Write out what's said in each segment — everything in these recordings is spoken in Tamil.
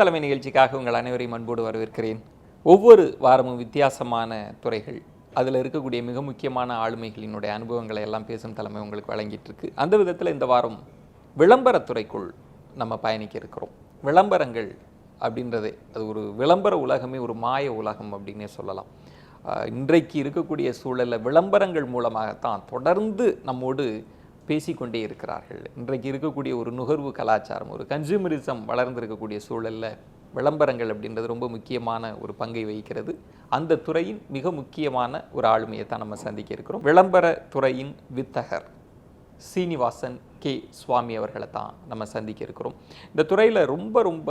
தலைமை நிகழ்ச்சிக்காக உங்கள் அனைவரையும் அன்போடு வரவேற்கிறேன். ஒவ்வொரு வாரமும் வித்தியாசமான துறைகள், அதில் இருக்கக்கூடிய மிக முக்கியமான ஆளுமைகளினுடைய அனுபவங்களை எல்லாம் பேசும் தலைமை உங்களுக்கு வழங்கிட்டு இருக்கு. அந்த விதத்தில் இந்த வாரம் விளம்பரத்துறைக்குள் நம்ம பயணிக்க இருக்கிறோம். விளம்பரங்கள் அப்படின்றதே அது ஒரு விளம்பர உலகமே ஒரு மாய உலகம் அப்படின்னே சொல்லலாம். இன்றைக்கு இருக்கக்கூடிய சூழலில் விளம்பரங்கள் மூலமாகத்தான் தொடர்ந்து நம்மோடு பேசிக்கொண்டே இருக்கிறார்கள். இன்றைக்கு இருக்கக்கூடிய ஒரு நுகர்வு கலாச்சாரம், ஒரு கன்சூமரிசம் வளர்ந்திருக்கக்கூடிய சூழலில் விளம்பரங்கள் அப்படின்றது ரொம்ப முக்கியமான ஒரு பங்கை வகிக்கிறது. அந்த துறையின் மிக முக்கியமான ஒரு ஆளுமையை தான் நம்ம சந்திக்க இருக்கிறோம். விளம்பர துறையின் வித்தகர் சீனிவாசன் கே சுவாமி அவர்களை தான் நம்ம சந்திக்க இருக்கிறோம். இந்த துறையில் ரொம்ப ரொம்ப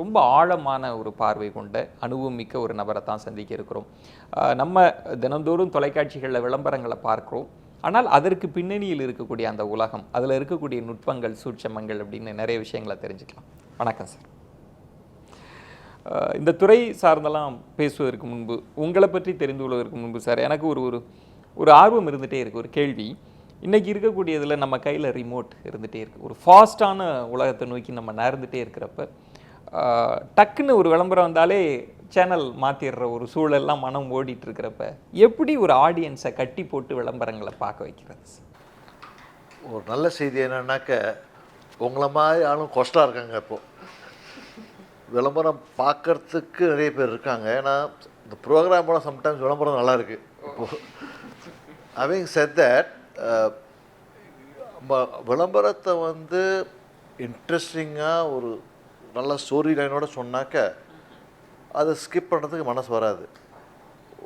ரொம்ப ஆழமான ஒரு பார்வை கொண்ட அனுபவம் மிக்க ஒரு நபரை தான் சந்திக்க இருக்கிறோம். நம்ம தினந்தோறும் தொலைக்காட்சிகளில் விளம்பரங்களை பார்க்குறோம். ஆனால் அதற்கு பின்னணியில் இருக்கக்கூடிய அந்த உலகம், அதில் இருக்கக்கூடிய நுட்பங்கள், சூட்சமங்கள் அப்படின்னு நிறைய விஷயங்களை தெரிஞ்சுக்கலாம். வணக்கம் சார். இந்த துறை சார்ந்தெல்லாம் பேசுவதற்கு முன்பு, உங்களை பற்றி தெரிந்து கொள்வதற்கு முன்பு சார், எனக்கு ஒரு ஆர்வம் இருந்துகிட்டே இருக்குது. ஒரு கேள்வி, இன்றைக்கி இருக்கக்கூடியதில் நம்ம கையில் ரிமோட் இருந்துகிட்டே இருக்குது. ஒரு ஃபாஸ்ட்டான உலகத்தை நோக்கி நம்ம நகர்ந்துகிட்டே இருக்கிறப்ப டக்குன்னு ஒரு விளம்பரம் வந்தாலே சேனல் மாற்றிடுற ஒரு சூழல்லாம் மனம் ஓடிட்டு இருக்கிறப்ப எப்படி ஒரு ஆடியன்ஸை கட்டி போட்டு விளம்பரங்களை பார்க்க வைக்கிறது? ஒரு நல்ல செய்தி என்னன்னாக்க, உங்களை மாதிரி ஆளும் கொஸ்டாக இருக்காங்க. இப்போது விளம்பரம் பார்க்கறதுக்கு நிறைய பேர் இருக்காங்க. ஏன்னா இந்த ப்ரோக்ராமோட சம்டைம்ஸ் விளம்பரம் நல்லா இருக்குது. இப்போது having said that, விளம்பரத்தை இன்ட்ரெஸ்டிங்காக ஒரு நல்ல ஸ்டோரி லைனோட சொன்னாக்க அதை ஸ்கிப் பண்ணுறதுக்கு மனசு வராது.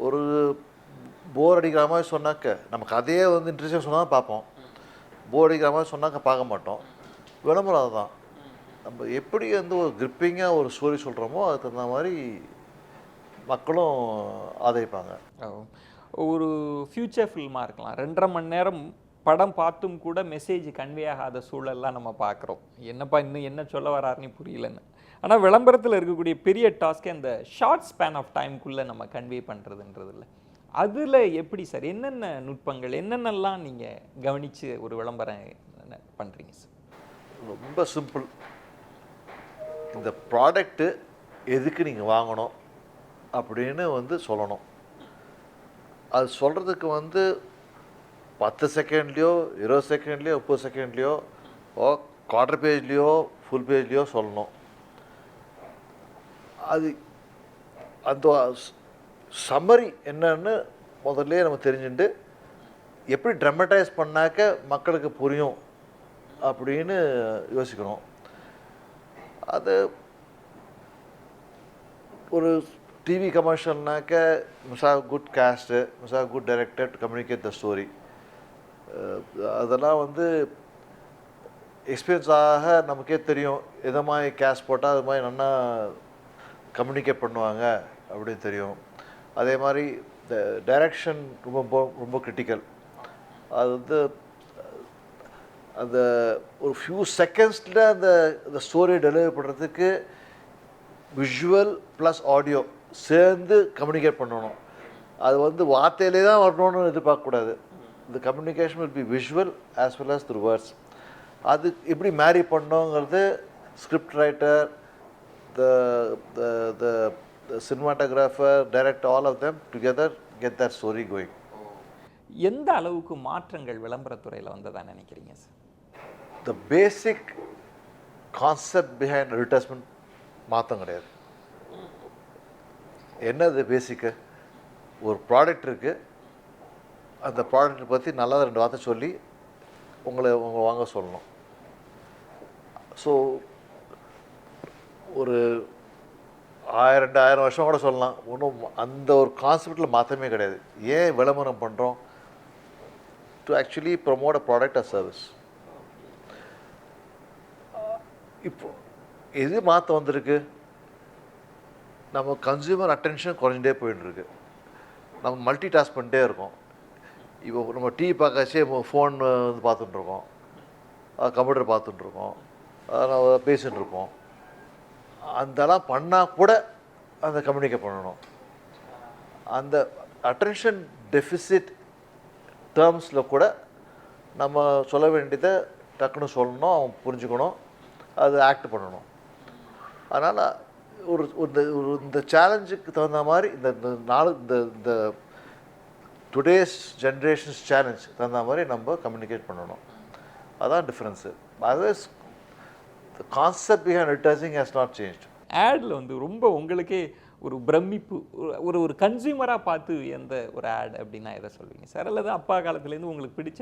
ஒரு போர் அடிக்கிற மாதிரி சொன்னாக்க நம்ம கதையே இன்ட்ரெஸ்டிங்காக சொன்னால் தான் பார்ப்போம். போர் அடிக்கிற மாதிரி சொன்னாக்க பார்க்க மாட்டோம். விளம்பரம் அதுதான். நம்ம எப்படி ஒரு கிரிப்பிங்காக ஒரு ஸ்டோரி சொல்கிறோமோ அதுக்கு தகுந்த மாதிரி மக்களும் ஆதரிப்பாங்க. ஒரு ஃப்யூச்சர் ஃபில்மாக இருக்கலாம், 2.5 மணி நேரம் படம் பார்த்தும் கூட மெசேஜ் கன்வே ஆகாத சூழல்லாம் நம்ம பார்க்குறோம். என்னப்பா இன்னும் என்ன சொல்ல வராருன்னு புரியலன்னு. ஆனால் விளம்பரத்தில் இருக்கக்கூடிய பெரிய டாஸ்க்கே அந்த ஷார்ட் ஸ்பேன் ஆஃப் டைமுக்குள்ளே நம்ம கன்வே பண்ணுறதுன்றது இல்லை. அதில் எப்படி சார், என்னென்ன நுட்பங்கள், என்னென்னலாம் நீங்கள் கவனித்து ஒரு விளம்பரம் பண்ணுறீங்க சார்? ரொம்ப சிம்பிள். இந்த ப்ராடக்ட்டு எதுக்கு நீங்கள் வாங்கணும் அப்படின்னு சொல்லணும். அது சொல்கிறதுக்கு 10 செகண்ட்லேயோ 20 செகண்ட்லேயோ 30 செகண்ட்லேயோ குவார்டர் பேஜ்லேயோ ஃபுல் பேஜ்லேயோ சொல்லணும். அது அந்த சம்மரி என்னன்னு முதல்ல நம்ம தெரிஞ்சுட்டு எப்படி ட்ரமடைஸ் பண்ணாக்க மக்களுக்கு புரியும் அப்படின்னு யோசிக்கணும். அது ஒரு TV கமர்ஷியல்னாக்க must have good cast, must have good director to communicate the story. அதெல்லாம் எக்ஸ்பீரியன்ஸாக நமக்கே தெரியும். எதை மாதிரி கேஸ்ட் போட்டால் அது மாதிரி நல்லா கம்யூனிகேட் பண்ணுவாங்க அப்படின்னு தெரியும். அதே மாதிரி இந்த டைரக்ஷன் ரொம்ப ரொம்ப கிரிட்டிக்கல். அது அந்த ஒரு ஃபியூ செகண்ட்ஸில் அந்த ஸ்டோரியை டெலிவரி பண்ணுறதுக்கு விஷுவல் ப்ளஸ் ஆடியோ சேர்ந்து கம்யூனிகேட் பண்ணணும். அது வார்த்தையிலே தான் வரணும்னு எதிர்பார்க்கக்கூடாது. இந்த communication will be visual as well as through words. அது எப்படி மேரி பண்ணோங்கிறது script writer, the cinematographer, director, all of them together get that story going. எந்த அளவுக்கு மாற்றங்கள் விளம்பரத்துறையில் வந்ததா நினைக்கிறீங்க sir? The basic concept behind advertisement மாற்றம் கிடையாது. என்னது பேசிக்கு? ஒரு ப்ராடக்ட் இருக்குது, அந்த ப்ராடக்ட்டை பற்றி நல்லா 2 வார்த்தை சொல்லி உங்களை வாங்க சொல்லணும். ஸோ ஒரு 1000-2000 வருஷம் கூட சொல்லலாம். ஒன்றும் அந்த ஒரு கான்செப்டில் மாற்றமே கிடையாது. ஏன் விளம்பரம் பண்ணுறோம்? To actually promote a product or service. இப்போ எது மாற்றம் வந்திருக்கு? நம்ம கன்சியூமர் அட்டென்ஷன் குறைஞ்சிட்டே போயிட்டுருக்கு. நம்ம மல்டி டாஸ்க் பண்ணிட்டே இருக்கோம். இப்போ நம்ம டிவி பார்க்கச்சே ஃபோன் பார்த்துட்டுருக்கோம், கம்ப்யூட்டர் பார்த்துட்டுருக்கோம், நம்ம பேசிகிட்டு இருக்கோம். அதெல்லாம் பண்ணால் கூட அந்த கம்யூனிகேட் பண்ணணும். அந்த அட்டென்ஷன் டெஃபிசிட் டேர்ம்ஸில் கூட நம்ம சொல்ல வேண்டியதை டக்குன்னு சொல்லணும், அவங்க புரிஞ்சுக்கணும், அது ஆக்ட் பண்ணணும். அதனால் ஒரு இந்த சேலஞ்சுக்கு தகுந்த மாதிரி இந்த இந்த நாலு இந்த இந்த டுடேஸ் ஜென்ரேஷன்ஸ் சேலஞ்ச் தகுந்த மாதிரி நம்ம கம்யூனிகேட் பண்ணணும். அதான் difference. Otherwise the concept behind advertising has not change. ஆடில் வந்து ரொம்ப உங்களுக்கே ஒரு பிரமிப்பு, ஒரு ஒரு கன்சியூமராக பார்த்து எந்த ஒரு ஆட் அப்படின்னா எதை சொல்வீங்க சார்? அல்லது அப்பா காலத்துலேருந்து உங்களுக்கு பிடிச்ச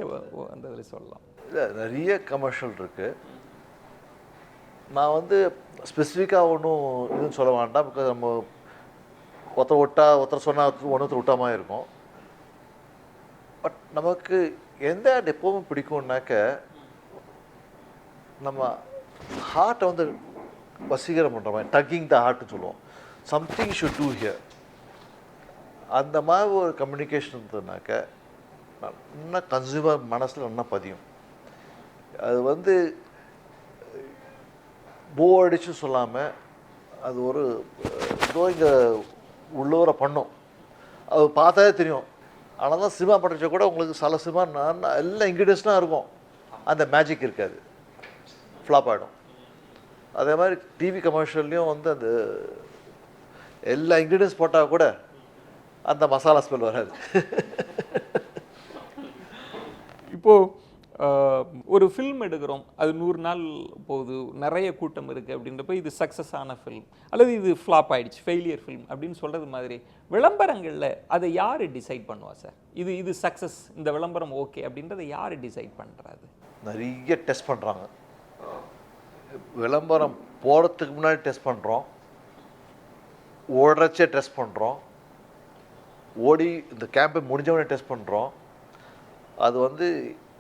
அந்த இதில் சொல்லலாம். இல்லை, நிறைய கமர்ஷியல் இருக்குது. நான் வந்து ஸ்பெசிஃபிக்காக ஒன்றும் இதுன்னு சொல்ல வேண்டாம். பிகாஸ் நம்ம ஒருத்தர் சொன்னால் ஒன்றுத்தர் விட்டாம இருக்கும். பட் நமக்கு எந்த ஆட் எப்போவுமே பிடிக்கும்னாக்க நம்ம ஹார்ட்டை வந்து வசீகரம் பண்ணுற மாதிரி, டக்கிங் த ஹார்ட்னு சொல்லுவோம். Something should do here. அந்த மாதிரி ஒரு கம்யூனிகேஷன் இருந்ததுனாக்க இன்னும் கன்சியூமர் மனசில் நல்லா பதியும். அது வந்து அடிச்சு சொல்லாமல் அது ஒரு ஏதோ இங்கே உள்ளவரை பண்ணும். அது பார்த்தாலே தெரியும். ஆனால் தான் சினிமா பண்ணுறச்ச கூட உங்களுக்கு சில சினிமா எல்லா இன்க்ரீடியன்ஸ்லாம் இருக்கும், அந்த மேஜிக் இருக்காது, ஃப்ளாப் ஆகிடும். அதே மாதிரி டிவி கமர்ஷியல்லையும் வந்து அந்த எல்லா இன்க்ரீடியன்ஸ் போட்டால் கூட அந்த மசாலா ஸ்மெல் வராது. இப்போது ஒரு ஃபில்ம் எடுக்கிறோம், அது 100 நாள் போகுது, நிறைய கூட்டம் இருக்குது அப்படின்றப்ப இது சக்ஸஸ் ஆன ஃபில்ம் அல்லது இது ஃப்ளாப் ஆகிடுச்சு, ஃபெயிலியர் ஃபில்ம் அப்படின்னு சொல்கிறது மாதிரி விளம்பரங்களில் அதை யார் டிசைட் பண்ணுவா சார்? இது சக்ஸஸ், இந்த விளம்பரம் ஓகே அப்படின்றத யார் டிசைட் பண்ணுறாது? நிறைய டெஸ்ட் பண்ணுறாங்க. விளம்பரம் போகிறதுக்கு முன்னாடி டெஸ்ட் பண்ணுறோம், ஓடுறச்சே டெஸ்ட் பண்ணுறோம், ஓடி இந்த கேம்பை முடிஞ்சவொடனே டெஸ்ட் பண்ணுறோம். அது வந்து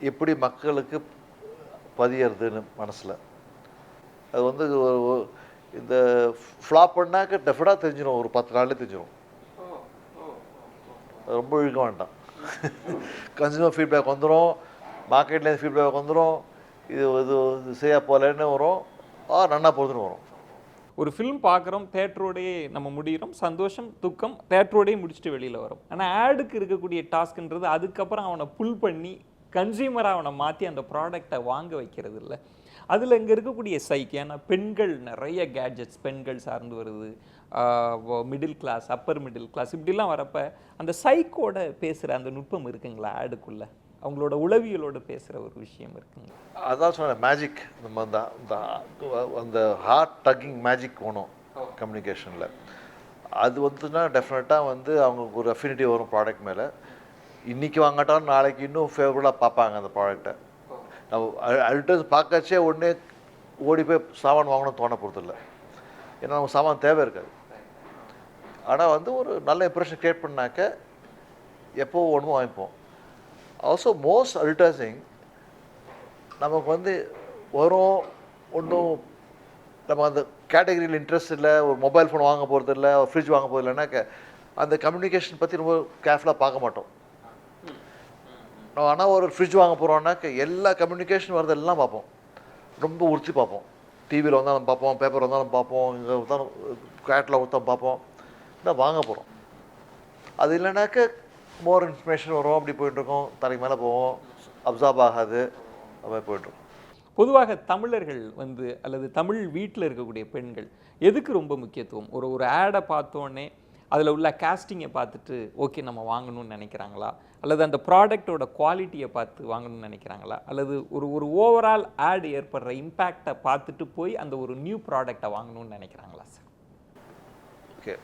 எப்படி மக்களுக்கு பதியறதுன்னு மனசில் அது வந்து இந்த ஃப்ளாப் பண்ணாக்க டெஃபினட்டாக தெரிஞ்சிடும், ஒரு 10 நாள்லேயே தெரிஞ்சிடும். அது ரொம்ப இழுக்க வேண்டாம். கன்சியூமர் ஃபீட்பேக் வந்துடும், மார்க்கெட்லேருந்து ஃபீட்பேக் வந்துடும், இது இது செய்ய போகலன்னு வரும், நன்னா போகுதுன்னு வரும். ஒரு ஃபிலிம் பார்க்குறோம், தேட்டரோடையே நம்ம முடிகிறோம், சந்தோஷம் துக்கம் தேட்டரோடையே முடிச்சுட்டு வெளியில் வரும். ஆனால் ஆடுக்கு இருக்கக்கூடிய டாஸ்க்ன்றது அதுக்கப்புறம் அவனை புல் பண்ணி கன்சியூமராக அவனை மாற்றி அந்த ப்ராடக்டை வாங்க வைக்கிறது இல்லை. அதில் இங்கே இருக்கக்கூடிய சைக்கு, ஏன்னா பெண்கள் நிறைய கேட்ஜெட்ஸ் பெண்கள் சார்ந்து வருது, middle class upper middle class இப்படிலாம் வரப்போ அந்த சைக்கோட பேசுகிற அந்த நுட்பம் இருக்குங்களா ஆடுக்குள்ளே? அவங்களோட உளவியலோடு பேசுகிற ஒரு விஷயம் இருக்குங்க. அதான் சொன்ன மேஜிக், நம்ம அந்த ஹார்ட் டக்கிங் மேஜிக் வேணும் கம்யூனிகேஷனில். அது வந்துன்னா டெஃபினட்டாக வந்து அவங்களுக்கு ஒரு அஃபினிட்டி வரும் ப்ராடக்ட் மேலே. இன்றைக்கி வாங்கட்டாலும் நாளைக்கு இன்னும் ஃபேவரபுளாக பார்ப்பாங்க அந்த ப்ராடக்டை. நம்ம அல்டர்ஸ் பார்க்கச்சே உடனே ஓடி போய் சாமான் வாங்கணும்னு தோண போகிறதில்ல, ஏன்னா நமக்கு சாமான் தேவை இருக்காது. ஆனால் வந்து ஒரு நல்ல இம்ப்ரெஷன் க்ரியேட் பண்ணாக்க எப்போ ஒன்றும் வாங்கிப்போம். ஆல்சோ மோஸ்ட் அட்வர்டைசிங் நமக்கு வந்து வரும் ஒன்றும் நம்ம அந்த கேட்டகரியில் இன்ட்ரெஸ்ட் இல்லை, ஒரு மொபைல் ஃபோன் வாங்க போகிறது இல்லை, ஒரு ஃப்ரிட்ஜ் வாங்க போகிறது இல்லைனாக்க அந்த கம்யூனிகேஷன் பற்றி ரொம்ப கேர்ஃபுல்லாக பார்க்க மாட்டோம். ஆனால் ஒரு ஃப்ரிட்ஜ் வாங்க போகிறோம்னாக்க எல்லா கம்யூனிகேஷன் வரதெல்லாம் பார்ப்போம், ரொம்ப உறுத்தி பார்ப்போம். டிவியில் வந்தாலும் பார்ப்போம், பேப்பர் வந்தாலும் பார்ப்போம், இங்கே வந்தாலும் கேட்டில் ஒருத்தம் பார்ப்போம், தான் வாங்க போகிறோம். அது இல்லைனாக்க மோர் இன்ஃபர்மேஷன் வரும், அப்படி போயிட்டுருக்கோம், தலைக்கு மேலே போவோம், அப்சார்ப் ஆகாது, அப்படி போய்ட்டுருக்கோம். பொதுவாக தமிழர்கள் வந்து அல்லது தமிழ் வீட்டில் இருக்கக்கூடிய பெண்கள் எதுக்கு ரொம்ப முக்கியத்துவம்? ஒரு ஆடை பார்த்தோன்னே அதில் உள்ள காஸ்டிங்கை பார்த்துட்டு ஓகே நம்ம வாங்கணும்னு நினைக்கிறாங்களா, அல்லது அந்த ப்ராடக்டோட குவாலிட்டியை பார்த்து வாங்கணும்னு நினைக்கிறாங்களா, அல்லது ஒரு ஓவரால் ஆட் ஏற்படுற இம்பேக்டை பார்த்துட்டு போய் அந்த ஒரு நியூ ப்ராடக்டை வாங்கணும்னு நினைக்கிறாங்களா சார்? ஓகே,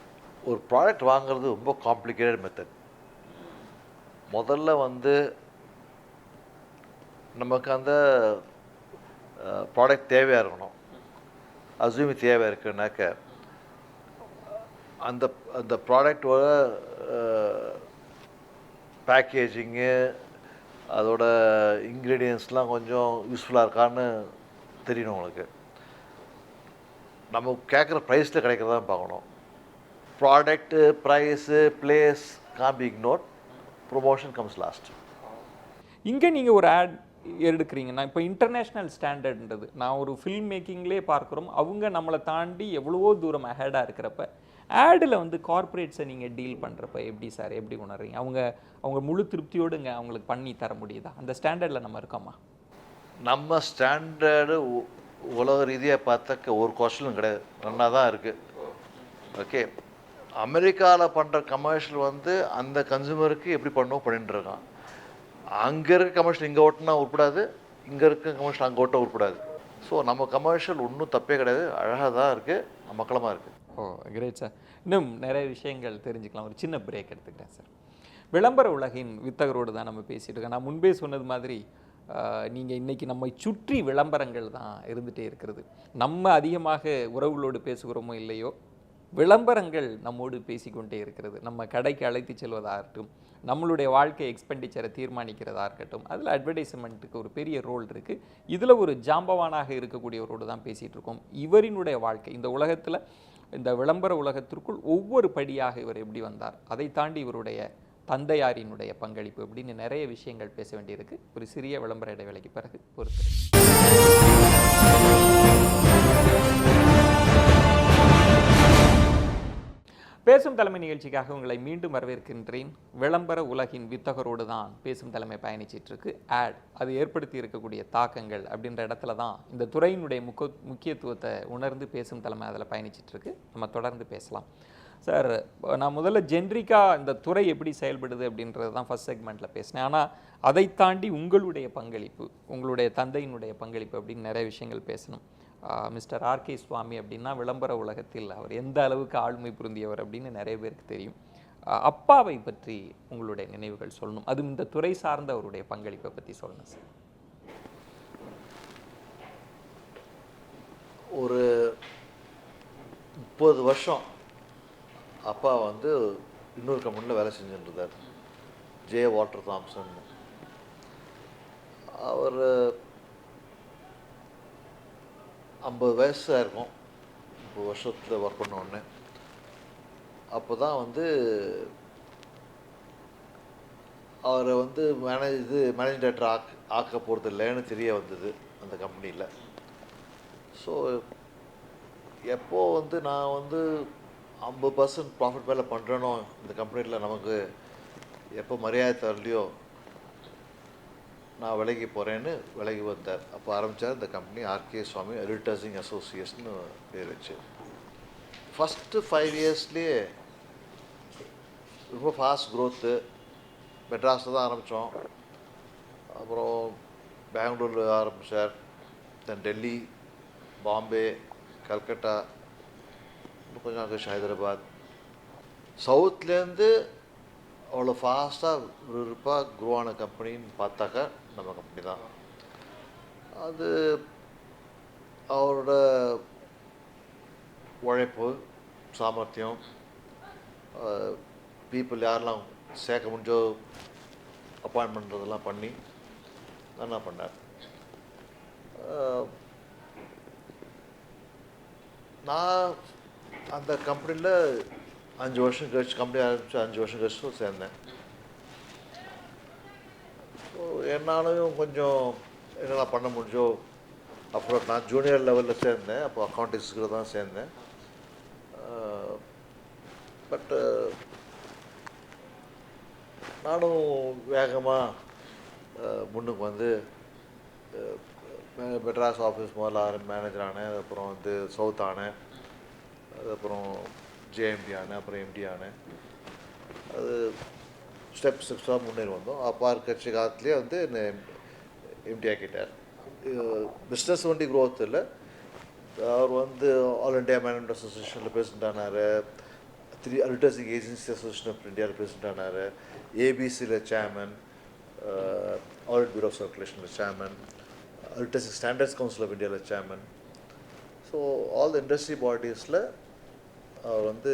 ஒரு ப்ராடக்ட் வாங்குறது ரொம்ப காம்ப்ளிகேட்டட் மெத்தட். முதல்ல வந்து நமக்கு அந்த ப்ராடக்ட் தேவையாக இருக்கணும். அசூமி தேவை இருக்குன்னாக்க அந்த அந்த ப்ராடக்டோட பேக்கேஜிங்கு அதோட இன்க்ரீடியன்ஸ்லாம் கொஞ்சம் யூஸ்ஃபுல்லாக இருக்கான்னு தெரியணும் உங்களுக்கு. நம்ம கேட்குற ப்ரைஸில் கிடைக்கிறதா பார்க்கணும். Product price place can be ignored, promotion comes last. இங்கே நீங்கள் ஒரு ஆட் எடுக்கிறீங்கன்னா இப்போ இன்டர்நேஷ்னல் ஸ்டாண்டர்ட்ன்றது நான் ஒரு ஃபில்ம் மேக்கிங்லேயே பார்க்குறோம், அவங்க நம்மளை தாண்டி எவ்வளவோ தூரம் அஹெடாக இருக்கிறப்ப ஆடில் வந்து கார்ப்பரேட்ஸை நீங்கள் டீல் பண்ணுறப்ப எப்படி சார், எப்படி உணர்றீங்க? அவங்க முழு திருப்தியோடுங்க அவங்களுக்கு பண்ணி தர முடியுதா? அந்த ஸ்டாண்டர்டில் நம்ம இருக்கோமா? நம்ம ஸ்டாண்டர்டு உலக ரீதியாக பார்த்தாக்க ஒரு கொஸ்டினும் கிடையாது, நல்லா தான் இருக்குது. ஓகே, அமெரிக்காவில் பண்ணுற கமர்ஷியல் வந்து அந்த கன்சூமருக்கு எப்படி பண்ணோம் பண்ணிட்டு இருக்கான். அங்கே இருக்க கமர்ஷியல் இங்கே ஓட்டினா உருப்படாது, இங்கே இருக்க கமர்ஷியல் அங்கே ஓட்ட உருப்படாது. ஸோ நம்ம கமர்ஷியல் ஒன்றும் தப்பே கிடையாது, அழகாக தான் இருக்குது, மக்களமாக இருக்குது. ஓ கிரேட் சார். இன்னும் நிறைய விஷயங்கள் தெரிஞ்சுக்கலாம். ஒரு சின்ன பிரேக் எடுத்துக்கிறேன் சார். விளம்பர உலகின் வித்தகரோடு தான் நம்ம பேசிகிட்டு இருக்கோம். நான் முன்பே சொன்னது மாதிரி நீங்கள் இன்றைக்கி நம்மை சுற்றி விளம்பரங்கள் தான் இருந்துகிட்டே இருக்கிறது. நம்ம அதிகமாக உறவுகளோடு பேசுகிறோமோ இல்லையோ, விளம்பரங்கள் நம்மோடு பேசிக்கொண்டே இருக்கிறது. நம்ம கடைக்கு அழைத்து செல்வதாகட்டும், நம்மளுடைய வாழ்க்கை எக்ஸ்பெண்டிச்சரை தீர்மானிக்கிறதா இருக்கட்டும், அதில் அட்வர்டைஸ்மெண்ட்டுக்கு ஒரு பெரிய ரோல் இருக்குது. இதில் ஒரு ஜாம்பவானாக இருக்கக்கூடியவரோடு தான் பேசிகிட்டு இருக்கோம். இவரினுடைய வாழ்க்கை இந்த உலகத்தில், இந்த விளம்பர உலகத்திற்குள் ஒவ்வொரு படியாக இவர் எப்படி வந்தார், அதை தாண்டி இவருடைய தந்தையாரினுடைய பங்களிப்பு அப்படின்னு நிறைய விஷயங்கள் பேச வேண்டியிருக்கு. ஒரு சிறிய விளம்பர இடைவேளைக்கு பிறகு பொறுத்து. பேசும் தலைமை நிகழ்ச்சிக்காக உங்களை மீண்டும் வரவேற்கின்றேன். விளம்பர உலகின் வித்தகரோடு தான் பேசும் தலைமை பயணிச்சிட்டு இருக்கு. அது ஏற்படுத்தி இருக்கக்கூடிய தாக்கங்கள் அப்படின்ற இடத்துல தான் இந்த துறையினுடைய முக்கியத்துவத்தை உணர்ந்து பேசும் தலைமை அதில் பயணிச்சிட்டு இருக்கு. நம்ம தொடர்ந்து பேசலாம். சார், நான் முதல்ல ஜென்ரிக்காக இந்த துறை எப்படி செயல்படுது அப்படின்றது தான் ஃபர்ஸ்ட் செக்மெண்ட்டில் பேசினேன். ஆனால் அதை தாண்டி உங்களுடைய பங்களிப்பு, உங்களுடைய தந்தையினுடைய பங்களிப்பு அப்படின்னு நிறைய விஷயங்கள் பேசணும். மிஸ்டர் ஆர்கே சுவாமி அப்படின்னா விளம்பர உலகத்தில் அவர் எந்த அளவுக்கு ஆளுமை புரிந்தியவர் அப்படின்னு நிறைய பேருக்கு தெரியும். அப்பாவை பற்றி உங்களுடைய நினைவுகள் சொல்லணும், அதுவும் இந்த துறை சார்ந்த அவருடைய பங்களிப்பை பற்றி சொல்லணும் சார். ஒரு 30 வருஷம் அப்பா வந்து இன்னொரு கம்பெனியில் வேலை செஞ்சுட்டு இருந்தார், ஜே வாட்டர் தாம்சன். அவர் 50 வயசாக இருக்கும், 30 வருஷத்தில் ஒர்க் பண்ண உடனே. அப்போ தான் வந்து அவரை வந்து மேனேஜிங் டைரக்டர் ஆக்க போகிறது இல்லைன்னு தெரிய வந்தது அந்த கம்பெனியில். ஸோ எப்போ வந்து நான் வந்து 50% ப்ராஃபிட் மேலே பண்ணுறனோ இந்த கம்பெனியில், நமக்கு எப்போ மரியாதை தரலையோ நான் விலகி போகிறேன்னு விலகி வந்தார். அப்போ ஆரம்பித்தார் இந்த கம்பெனி ஆர்கே சுவாமி அட்வர்டைசிங் அசோசியேஷன் பேர் வச்சு. ஃபஸ்ட்டு 5 இயர்ஸ்லேயே ரொம்ப ஃபாஸ்ட் க்ரோத்து. மெட்ராஸில் தான் ஆரம்பித்தோம், அப்புறம் பெங்களூரில் ஆரம்பித்தார், தென் டெல்லி, பாம்பே, கல்கட்டா, கொஞ்சம் ஆகஸ்ட் ஹைதராபாத். சவுத்துலேருந்து அவ்வளோ ஃபாஸ்ட்டாக விறுவிறுப்பாக க்ரோ ஆன கம்பெனின்னு பார்த்தாக்கா நம்ம கம்பெனி தான். அது அவரோட உழைப்பு, சாமர்த்தியம், பீப்புள் யாரெல்லாம் சேர்க்க முடிஞ்சோ அப்பாயின்மெண்ட்றதெல்லாம் பண்ணி நல்லா பண்ணார். நான் அந்த கம்பெனியில் 5 வருஷம் கழிச்சு, கம்பெனி ஆரம்பித்து 5 வருஷம் கழிச்சு சேர்ந்தேன். ஸோ என்னாலையும் கொஞ்சம் என்னெல்லாம் பண்ண முடிஞ்சோ. அப்புறம் நான் ஜூனியர் லெவலில் சேர்ந்தேன், அப்போ அக்கௌண்டிங்ஸுக்கு தான் சேர்ந்தேன். பட்டு நானும் வேகமாக முன்னுக்கு வந்து மெட்ராஸ் ஆஃபீஸ் முதல்ல மேனேஜர் ஆனேன், அதுக்கப்புறம் வந்து சவுத் ஆனேன், அதுக்கப்புறம் ஜேஎம்டி ஆனேன், அப்புறம் எம்டி ஆனேன். அது ஸ்டெப்ஸாக முன்னேறி வந்தோம். அப்பா கட்சி காலத்துலேயே வந்து என்னை எம்டி ஆக்கிட்டார். பிஸ்னஸ் ஒண்டி க்ரோத் இல்லை, அவர் வந்து ஆல் இண்டியா மேனேஜ்மெண்ட் அசோசியேஷனில் பிரசிடென்ட் ஆனார், 3 அட்வர்டைசிங் ஏஜென்சி அசோசியேஷன் ஆஃப் இந்தியாவில் பிரசிடென்ட் ஆனார், ஏபிசியில் சேர்மன், ஆடிட் பியூரோ ஆஃப் சர்க்குலேஷனில் chairman, advertising standards council of இந்தியாவில் chairman. So all the industry பாடிஸில் அவர் வந்து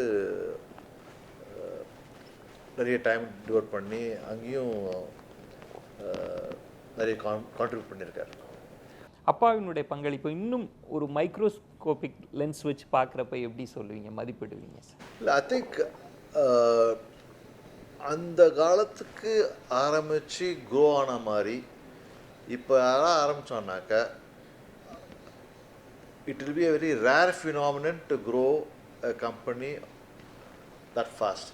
நிறைய டைம் டிவோட் பண்ணி அங்கேயும் நிறைய கான்ட்ரிபியூட் பண்ணியிருக்கார். அப்பாவினுடைய பங்களிப்பு இன்னும் ஒரு மைக்ரோஸ்கோபிக் லென்ஸ் வச்சு பார்க்குறப்ப எப்படி சொல்லுவீங்க, மதிப்பிடுவீங்க சார்? இல்லை, ஐ திங்க் அந்த காலத்துக்கு ஆரம்பித்து க்ரோ ஆன மாதிரி இப்போ யாராவது ஆரம்பித்தோன்னாக்கா it will be a very rare phenomenon to grow a company that fast.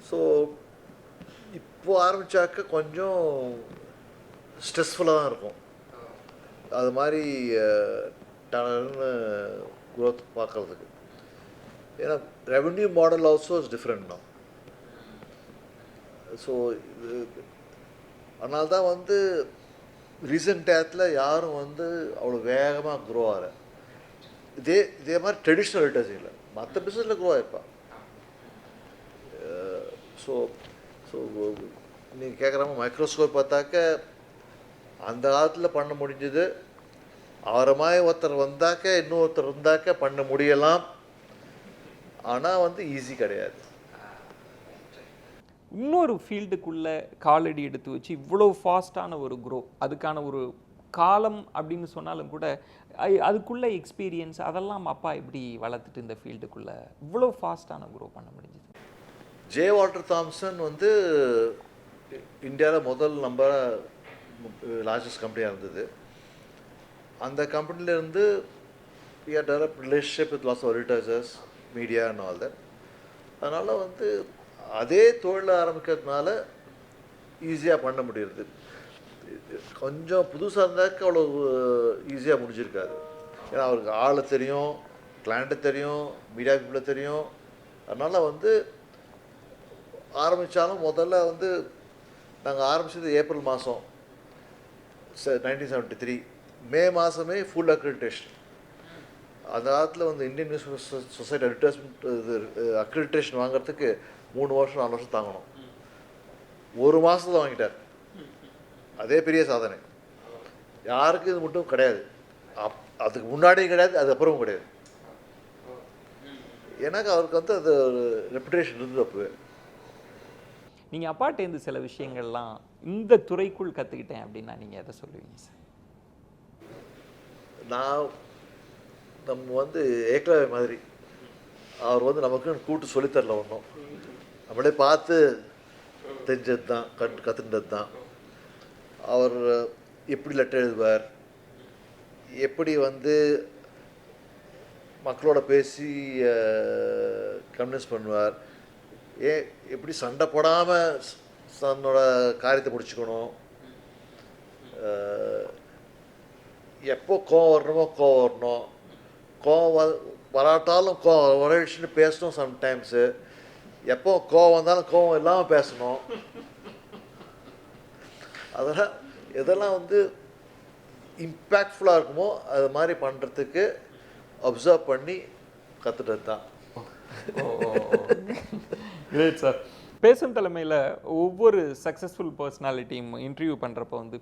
So இப்போ ஆரம்பித்தாக்க கொஞ்சம் ஸ்ட்ரெஸ்ஃபுல்லாக தான் இருக்கும். அது மாதிரி டனல்னு க்ரோத் பார்க்குறதுக்கு ஏன்னா revenue model also is different now. So அதனால தான் வந்து ரீசெண்ட் டயத்தில் யாரும் வந்து அவ்வளோ வேகமாக க்ரோ ஆகலை. இதே மாதிரி ட்ரெடிஷ்னல் அட்வர்டைசிங்கில் மற்ற பிஸ்னஸில் க்ரோ ஆகிருப்பான். ஸோ ஸோ நீங்கள் கேட்குற மாதிரி மைக்ரோஸ்கோப் பார்த்தாக்க அந்த காலத்தில் பண்ண முடிஞ்சது. அவரை மாதிரி ஒருத்தர் வந்தாக்க இன்னொருத்தர் இருந்தாக்க பண்ண முடியலாம். ஆனால் வந்து ஈஸி கிடையாது. இன்னொரு ஃபீல்டுக்குள்ளே காலடி எடுத்து வச்சு இவ்வளோ ஃபாஸ்ட்டான ஒரு க்ரோ, அதுக்கான ஒரு காலம் அப்படின்னு சொன்னாலும் கூட அதுக்குள்ளே எக்ஸ்பீரியன்ஸ் அதெல்லாம் அப்பா எப்படி வளர்த்துட்டு இந்த ஃபீல்டுக்குள்ளே இவ்வளோ ஃபாஸ்ட்டான க்ரோ பண்ண முடிஞ்சது? ஜே வாட்டர் தாம்சன் வந்து இந்தியாவில் முதல் நம்பர் லார்ஜஸ்ட் கம்பெனியாக இருந்தது. அந்த கம்பெனிலேருந்து we had developed relationship with lots of advertisers, media and all that. அதனால் வந்து அதே தொழில் ஆரம்பிக்கிறதுனால ஈஸியாக பண்ண முடியுது. கொஞ்சம் புதுசாக இருந்தாக்க அவ்வளோ ஈஸியாக முடிஞ்சிருக்காது. ஏன்னா அவருக்கு ஆளை தெரியும், கிளைண்ட்டை தெரியும், மீடியா பீப்புளை தெரியும். அதனால் வந்து ஆரம்பித்தாலும் முதல்ல வந்து நாங்கள் ஆரம்பித்தது ஏப்ரல் மாதம் 1973. மே மாதமே ஃபுல் அக்ரிடிட்டேஷன். அந்த காலத்தில் வந்து இந்தியன் நியூஸ் சொசைட்டி அட்வர்டைஸ்மெண்ட் இது அக்ரிடிட்டேஷன் வாங்குறதுக்கு 3 வருஷம் 4 வருஷம் தாங்கணும். 1 மாதத்தில் வாங்கிட்டார். அதே பெரிய சாதனை. யாருக்கும் இது மட்டும் கிடையாது. அதுக்கு முன்னாடியும் கிடையாது, அதுக்கப்புறமும் கிடையாது. எனக்கு அவருக்கு வந்து அது ஒரு ரெப்புடேஷன் இருந்தது. அப்போவே நீங்கள் அப்பாட்டேருந்து சில விஷயங்கள்லாம் இந்த துறைக்குள் கற்றுக்கிட்டேன் அப்படின்னா நீங்கள் எதை சொல்லுவீங்க சார்? நம்ம வந்து ஏக்கலாவை மாதிரி அவர் வந்து நமக்குன்னு கூட்டு சொல்லித்தரல ஒன்றும். நம்மளே பார்த்து தெரிஞ்சது தான், கற்றுண்டது தான். அவர் எப்படி லெட்டர் எழுதுவார், எப்படி வந்து மக்களோட பேசி கன்வின்ஸ் பண்ணுவார், எப்படி சண்டை போடாமல் தன்னோட காரியத்தை முடிச்சுக்கணும், எப்போ கோவம் வரணுமோ கோவம் வரணும், கோவம் வராட்டாலும் கோவம் வரச்சுன்னு பேசணும். சம்டைம்ஸு எப்போ கோவம் வந்தாலும் கோவம் இல்லாமல் பேசணும். அதெல்லாம் எதெல்லாம் வந்து இம்பேக்ட்ஃபுல்லாக இருக்குமோ அது மாதிரி பண்ணுறதுக்கு அப்சர்வ் பண்ணி கற்றுட்டது தான். Great sir. பேசும் தலைமையில் ஒவ்வொரு சக்ஸஸ்ஃபுல் பர்சனாலிட்டியும் இன்டர்வியூ பண்ணுறப்போ வந்து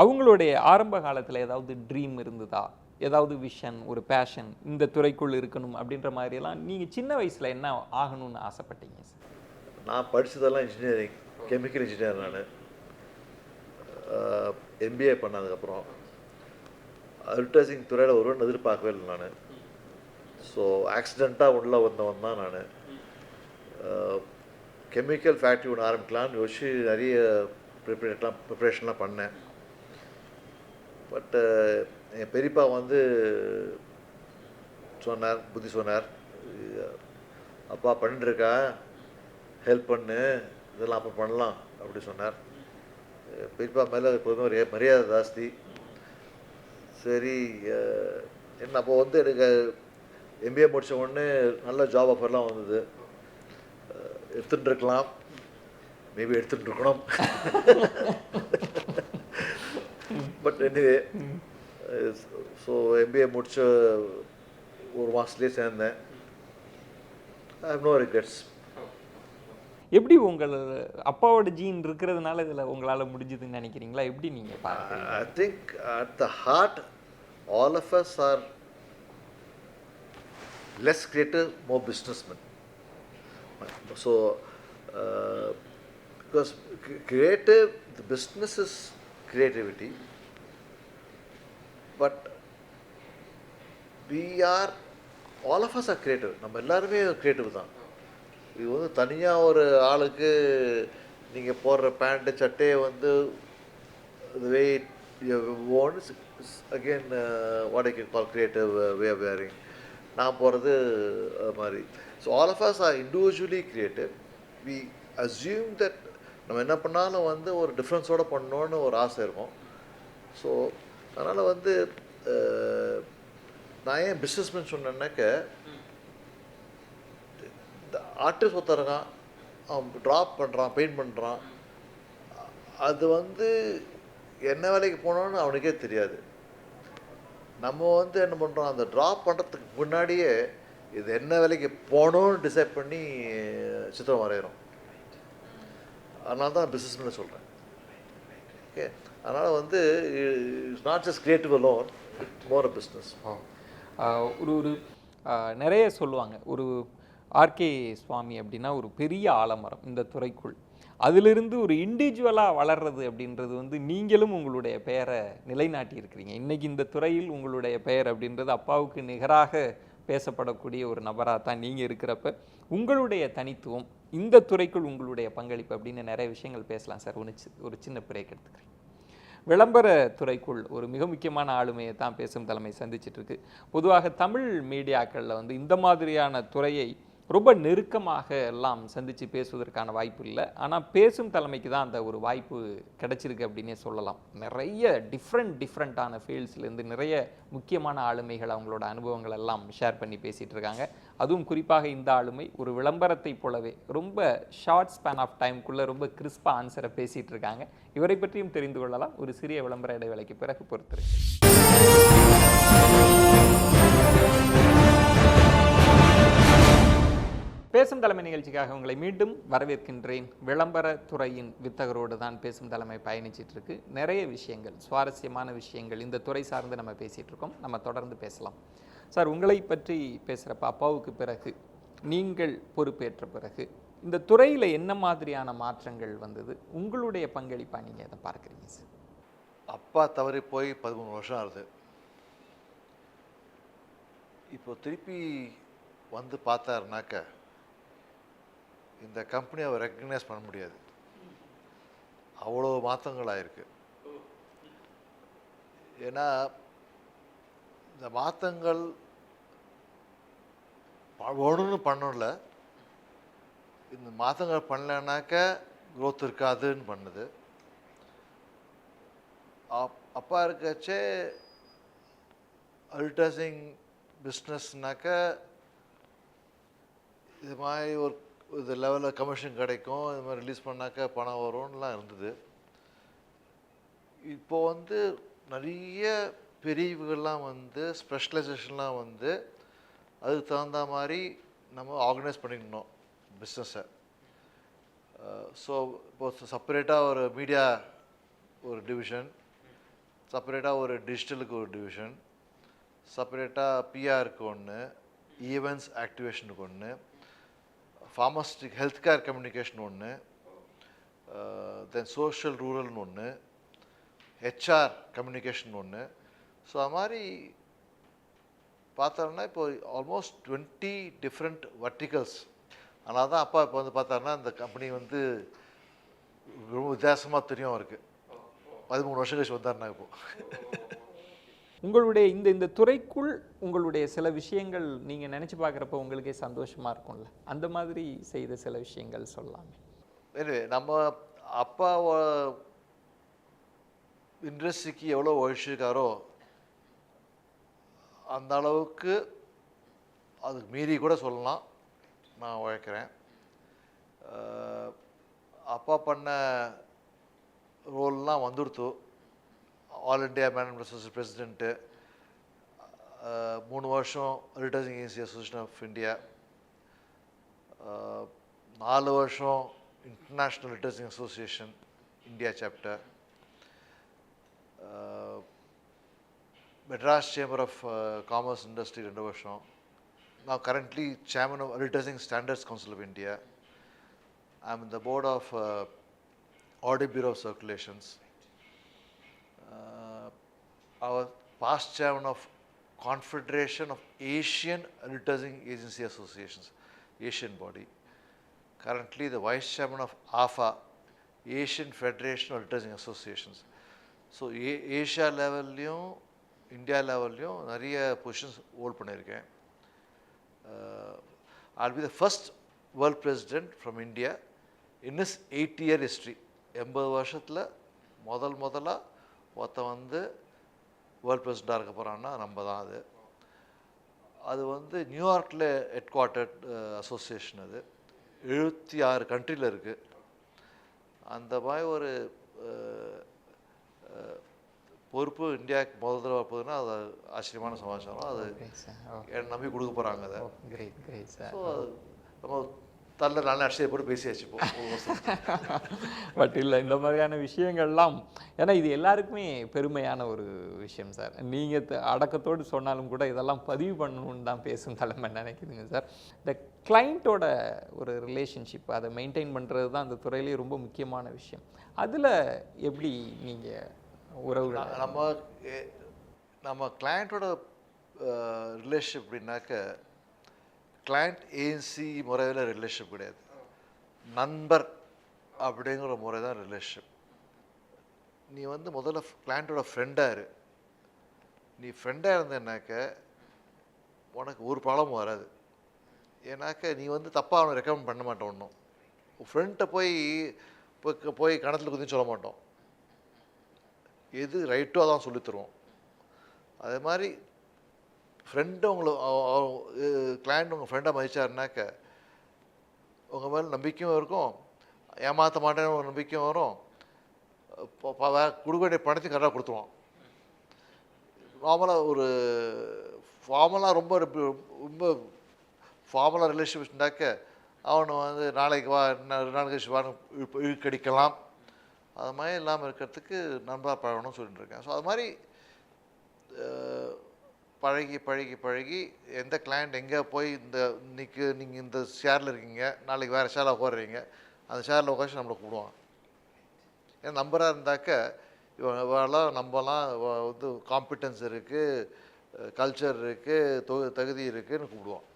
அவங்களுடைய ஆரம்ப காலத்தில் ஏதாவது ட்ரீம் இருந்ததா, ஏதாவது விஷன், ஒரு பேஷன் இந்த துறைக்குள் இருக்கணும் அப்படின்ற மாதிரியெல்லாம் நீங்கள் சின்ன வயசில் என்ன ஆகணும்னு ஆசைப்பட்டீங்க சார்? நான் படித்ததெல்லாம் இன்ஜினியரிங், கெமிக்கல் இன்ஜினியர். நான் எம்பிஏ பண்ணதுக்கப்புறம் அட்வர்டைசிங் துறையில் ஒருவன் எதிர்பார்க்கவே இல்லை நான். ஸோ ஆக்சிடெண்ட்டாக உள்ளே வந்தவன் தான் நான். கெமிக்கல் ஃபேக்ட்ரி ஒன்று ஆரம்பிக்கலாம்னு யோசிச்சு நிறைய ப்ரிப்ரேஷன்லாம் பண்ணேன். பட்டு என் பெரியப்பா வந்து சொன்னார், புத்தி சொன்னார், அப்பா பண்ணிட்டுருக்கா, ஹெல்ப் பண்ணு, இதெல்லாம் அப்போ பண்ணலாம் அப்படி சொன்னார். பெரியப்பா மேலே எப்போதுமே ஒரு மரியாதை ஜாஸ்தி. சரி, என்ன அப்போ வந்து எனக்கு எம்பிஏ முடித்த உடனே நல்ல ஜாப் ஆஃபர்லாம் வந்தது. எடுத்துட்டுருக்கலாம், மேபி எடுத்துட்டுருக்கணும். பட் எனிவே, ஸோ எம்பிஏ முடித்த 1 மாதத்துலேயே சேர்ந்தேன். I have no regrets. எப்படி உங்கள் அப்பாவோட ஜீன் இருக்கிறதுனால இதில் உங்களால் முடிஞ்சதுன்னு நினைக்கிறீங்களா? எப்படி நீங்கள் பார்க்குறீங்க? I think at the heart all of us are less creative, more businessmen. So because creative, the business is creativity, but we are, all of us are creative. நம்ம எல்லாருமே creative தான். இது வந்து தனியாக ஒரு ஆளுக்கு நீங்கள் போடுற பேண்ட்டு சட்டையை வந்து the way you want is again what I can call creative way of wearing. நான் போகிறது அது மாதிரி. So all of us are individually creative. We assume that நம்ம என்ன பண்ணாலும் வந்து ஒரு டிஃப்ரென்ஸோடு பண்ணணுன்னு ஒரு ஆசை இருக்கும். ஸோ அதனால் வந்து நான் ஏன் பிஸ்னஸ்மேன் சொன்னேன்னாக்க, ஆர்டிஸ்ட் ஒருத்தருக்கான், அவன் ட்ராப் பண்ணுறான், பெயிண்ட் பண்ணுறான். அது வந்து என்ன வேலைக்கு போனோன்னு அவனுக்கே தெரியாது. நம்ம வந்து என்ன பண்ணுறோம், அந்த ட்ராப் பண்ணுறதுக்கு முன்னாடியே இது என்ன வேலைக்கு போகணும்னு டிசைட் பண்ணி சித்திரம் வரைகிறோம். அதனால தான் பிஸ்னஸ்மேன் சொல்கிறேன். ஓகே, அதனால் வந்து it's not just creative alone, it's more a business. ஒரு ஒரு நிறைய சொல்லுவாங்க. ஒரு ஆர்கே சுவாமி அப்படின்னா ஒரு பெரிய ஆலமரம் இந்த துறைக்குள். அதிலிருந்து ஒரு இண்டிவிஜுவலாக வளர்றது அப்படின்றது வந்து நீங்களும் உங்களுடைய பெயரை நிலைநாட்டி இருக்கிறீங்க. இன்றைக்கி இந்த துறையில் உங்களுடைய பெயர் அப்படின்றது அப்பாவுக்கு நிகராக பேசப்படக்கூடிய ஒரு நபராக தான் நீங்கள் இருக்கிறப்ப உங்களுடைய தனித்துவம், இந்த துறைக்குள் உங்களுடைய பங்களிப்பு அப்படின்னு நிறைய விஷயங்கள் பேசலாம் சார். ஒரு சின்ன பிரேக் எடுத்துக்கிறேன். விளம்பர துறைக்குள் ஒரு மிக முக்கியமான ஆளுமையை தான் பேசும் தலைமை சந்திச்சிட்டு இருக்கு. பொதுவாக தமிழ் மீடியாக்களில் வந்து இந்த மாதிரியான துறையை ரொம்ப நெருக்கமாக எல்லாம் சந்தித்து பேசுவதற்கான வாய்ப்பு இல்லை. ஆனால் பேசும் தலைமைக்கு தான் அந்த ஒரு வாய்ப்பு கிடைச்சிருக்கு அப்படின்னே சொல்லலாம். நிறைய டிஃப்ரெண்ட்டான ஃபீல்ட்ஸ்லேருந்து நிறைய முக்கியமான ஆளுமைகள் அவங்களோட அனுபவங்கள் எல்லாம் ஷேர் பண்ணி பேசிகிட்டு இருக்காங்க. அதுவும் குறிப்பாக இந்த ஆளுமை ஒரு விளம்பரத்தை போலவே ரொம்ப ஷார்ட் ஸ்பேன் ஆஃப் டைம்குள்ளே ரொம்ப கிறிஸ்பாக ஆன்சரை பேசிகிட்டு இருக்காங்க. இவரை பற்றியும் தெரிந்து கொள்ளலாம். ஒரு சிறிய விளம்பர இடைவேளைக்கு பிறகு பொறுத்திருக்கு. பேசும் தலைமை நிகழ்ச்சிக்காக உங்களை மீண்டும் வரவேற்கின்றேன். விளம்பர துறையின் வித்தகரோடு தான் பேசும் தலைமை பயணிச்சிட்டு இருக்கு. நிறைய விஷயங்கள், சுவாரஸ்யமான விஷயங்கள் இந்த துறை சார்ந்து நம்ம பேசிகிட்டு இருக்கோம். நம்ம தொடர்ந்து பேசலாம். சார், உங்களை பற்றி பேசுகிறப்ப அப்பாவுக்கு பிறகு நீங்கள் பொறுப்பேற்ற பிறகு இந்த துறையில் என்ன மாதிரியான மாற்றங்கள் வந்தது? உங்களுடைய பங்களிப்பாக நீங்கள் எதை பார்க்குறீங்க சார்? அப்பா தவறி போய் 13 வருஷம் ஆகுது. இப்போ திருப்பி வந்து பார்த்தாருனாக்க இந்த கம்பெனி அவர் ரெக்கக்னைஸ் பண்ண முடியாது. அவ்வளோ மாற்றங்கள் ஆயிருக்கு. ஏன்னா இந்த மாற்றங்கள் ஒன்றுன்னு பண்ணல, இந்த மாற்றங்கள் பண்ணலைன்னாக்க க்ரோத் இருக்காதுன்னு பண்ணுது. அப்பா இருக்கச்சே அட்வர்டைசிங் பிஸ்னஸ்னாக்க இது மாதிரி ஒரு இது லெவலில் கமிஷன் கிடைக்கும், இது மாதிரி ரிலீஸ் பண்ணாக்க பணம் வரும்லாம் இருந்தது. இப்போது வந்து நிறைய பிரிவுகள்லாம் வந்து ஸ்பெஷலைசேஷன்லாம் வந்து அதுக்கு தகுந்த மாதிரி நம்ம ஆர்கனைஸ் பண்ணிக்கணும் பிஸ்னஸை. ஸோ இப்போது செப்பரேட்டாக ஒரு மீடியா ஒரு டிவிஷன், செப்பரேட்டாக ஒரு டிஜிட்டலுக்கு ஒரு டிவிஷன், செப்பரேட்டாக பிஆருக்கு ஒன்று, ஈவெண்ட்ஸ் ஆக்டிவேஷனுக்கு ஒன்று, ஃபார்மஸ்டிக் ஹெல்த் கேர் கம்யூனிகேஷன் ஒன்று, தென் சோஷியல் ரூரல்னு ஒன்று, ஹெச்ஆர் கம்யூனிகேஷன் ஒன்று. ஸோ அது மாதிரி பார்த்தோம்னா இப்போ ஆல்மோஸ்ட் 20 டிஃப்ரெண்ட் வர்டிகல்ஸ். அதனால தான் அப்பா இப்போ வந்து பார்த்தாருன்னா இந்த கம்பெனி வந்து ரொம்ப வித்தியாசமாக தெரியும் அவருக்கு. 13 வருஷம் கழிச்சு வந்தாருன்னா இப்போது உங்களுடைய இந்த துறைக்குள் உங்களுடைய சில விஷயங்கள் நீங்கள் நினச்சி பார்க்குறப்ப உங்களுக்கே சந்தோஷமாக இருக்கும்ல, அந்த மாதிரி செய்த சில விஷயங்கள் சொல்லலாமே. எனவே நம்ம அப்பா இண்டஸ்ட்ரிக்கு எவ்வளோ உழைச்சிருக்காரோ அந்த அளவுக்கு அதுக்கு மீறி கூட சொல்லலாம் நான் உழைக்கிறேன். அப்பா பண்ண ரோல்லாம் வந்துடுத்து. All India management association president, 3 வருஷம் advertising agency association of India, 4 வருஷம் international advertising association India chapter, Madras chamber of commerce industry 2 வருஷம். நான் currently chairman of advertising standards council of India. I am in the board of audit bureau of circulations. Our past chairman of Confederation of Asian Advertising Agency Associations, Asian body. Currently the vice chairman of AFA, Asian Federation of Advertising Associations. So Asia level-லையும் India level-லையும் நிறைய positions hold பண்ணியிருக்கேன். I'll be the first world president from India in his 8-year history. 80 வருஷத்தில் முதலாக ஒருத்தன் வந்து வேர்ல்ட் பிரசிடெண்ட்டாக இருக்க போகிறான்னா நம்ம தான். அது வந்து நியூயார்க்கில் ஹெட் குவார்ட்டர்ட் அசோசியேஷன். அது 76 கண்ட்ரியில் இருக்குது. அந்த மாதிரி ஒரு பொறுப்பு இந்தியாவுக்கு முதல் தடவை போகுதுன்னா அது ஆச்சரியமான சமாச்சாரம். அது என்னை நம்பி கொடுக்க போகிறாங்க அதை. Great great sir. ஸோ நம்ம தள்ள நல்ல அட்சயை போட்டு பேசியாச்சு இப்போ. பட் இல்லை, இந்த மாதிரியான விஷயங்கள்லாம் ஏன்னா இது எல்லாருக்குமே பெருமையான ஒரு விஷயம் சார். நீங்கள் அடக்கத்தோடு சொன்னாலும் கூட இதெல்லாம் பதிவு பண்ணணும்னு தான் பேசும் தலைமை நினைக்குதுங்க சார். இந்த கிளைண்ட்டோட ஒரு ரிலேஷன்ஷிப் அதை மெயின்டைன் பண்ணுறது தான் அந்த துறையிலேயே ரொம்ப முக்கியமான விஷயம். அதில் எப்படி நீங்கள் உறவுகள் நம்ம கிளைண்ட்டோட ரிலேஷன்ஷிப் அப்படின்னாக்க கிளைண்ட் ஏஜென்சி முறையில் ரிலேஷன்ஷிப் கிடையாது. நண்பர் அப்படிங்கிற முறை தான் ரிலேஷன்ஷிப். நீ வந்து முதல்ல கிளைண்ட்டோட ஃப்ரெண்டாக இரு. நீ ஃப்ரெண்டாக இருந்தேன்னாக்க உனக்கு ஒரு ப்ராப்ளமும் வராது. ஏன்னாக்க நீ வந்து தப்பாக அவனை ரெக்கமெண்ட் பண்ண மாட்டோம். ஒன்றும் ஃப்ரெண்ட்டை போய் கணத்தில் குதின்னு சொல்ல மாட்டோம். எது ரைட்டோ அதான் சொல்லி தருவோம். அதே மாதிரி ஃப்ரெண்டு கிளைண்ட் உங்கள் ஃப்ரெண்டாக மதிச்சாருனாக்க உங்கள் மேலே நம்பிக்கையும் இருக்கும், ஏமாற்ற மாட்டேன்னு ஒரு நம்பிக்கையும் வரும். கொடுக்க வேண்டிய பணத்தையும் கரெக்டாக கொடுத்துருவான். நார்மலாக ரொம்ப ஃபார்மலாக ரிலேஷன்ஷிப்னாக்க அவனை வந்து நாளைக்கு வா 2 நாள் கழிச்சு வான்னு இழுக்கடிக்கலாம். அது மாதிரி இல்லாமல் இருக்கிறதுக்கு நண்பராக பழகணும்னு சொல்லிட்டு இருக்கேன். ஸோ அது மாதிரி பழகி எந்த கிளைண்ட் எங்கே போய் இன்னைக்கு நீங்கள் இந்த ஷேரில் இருக்கீங்க, நாளைக்கு வேறு ஷேரில் உட்காடுறீங்க, அந்த ஷேரில் உட்காந்து நம்மளை கூப்பிடுவான். ஏன்னா நம்பராக இருந்தாக்க இவெல்லாம் நம்பலாம் வந்து காம்பிட்டன்ஸ் இருக்குது, கல்ச்சர் இருக்குது, தகுதி இருக்குதுன்னு கூப்பிடுவோம்.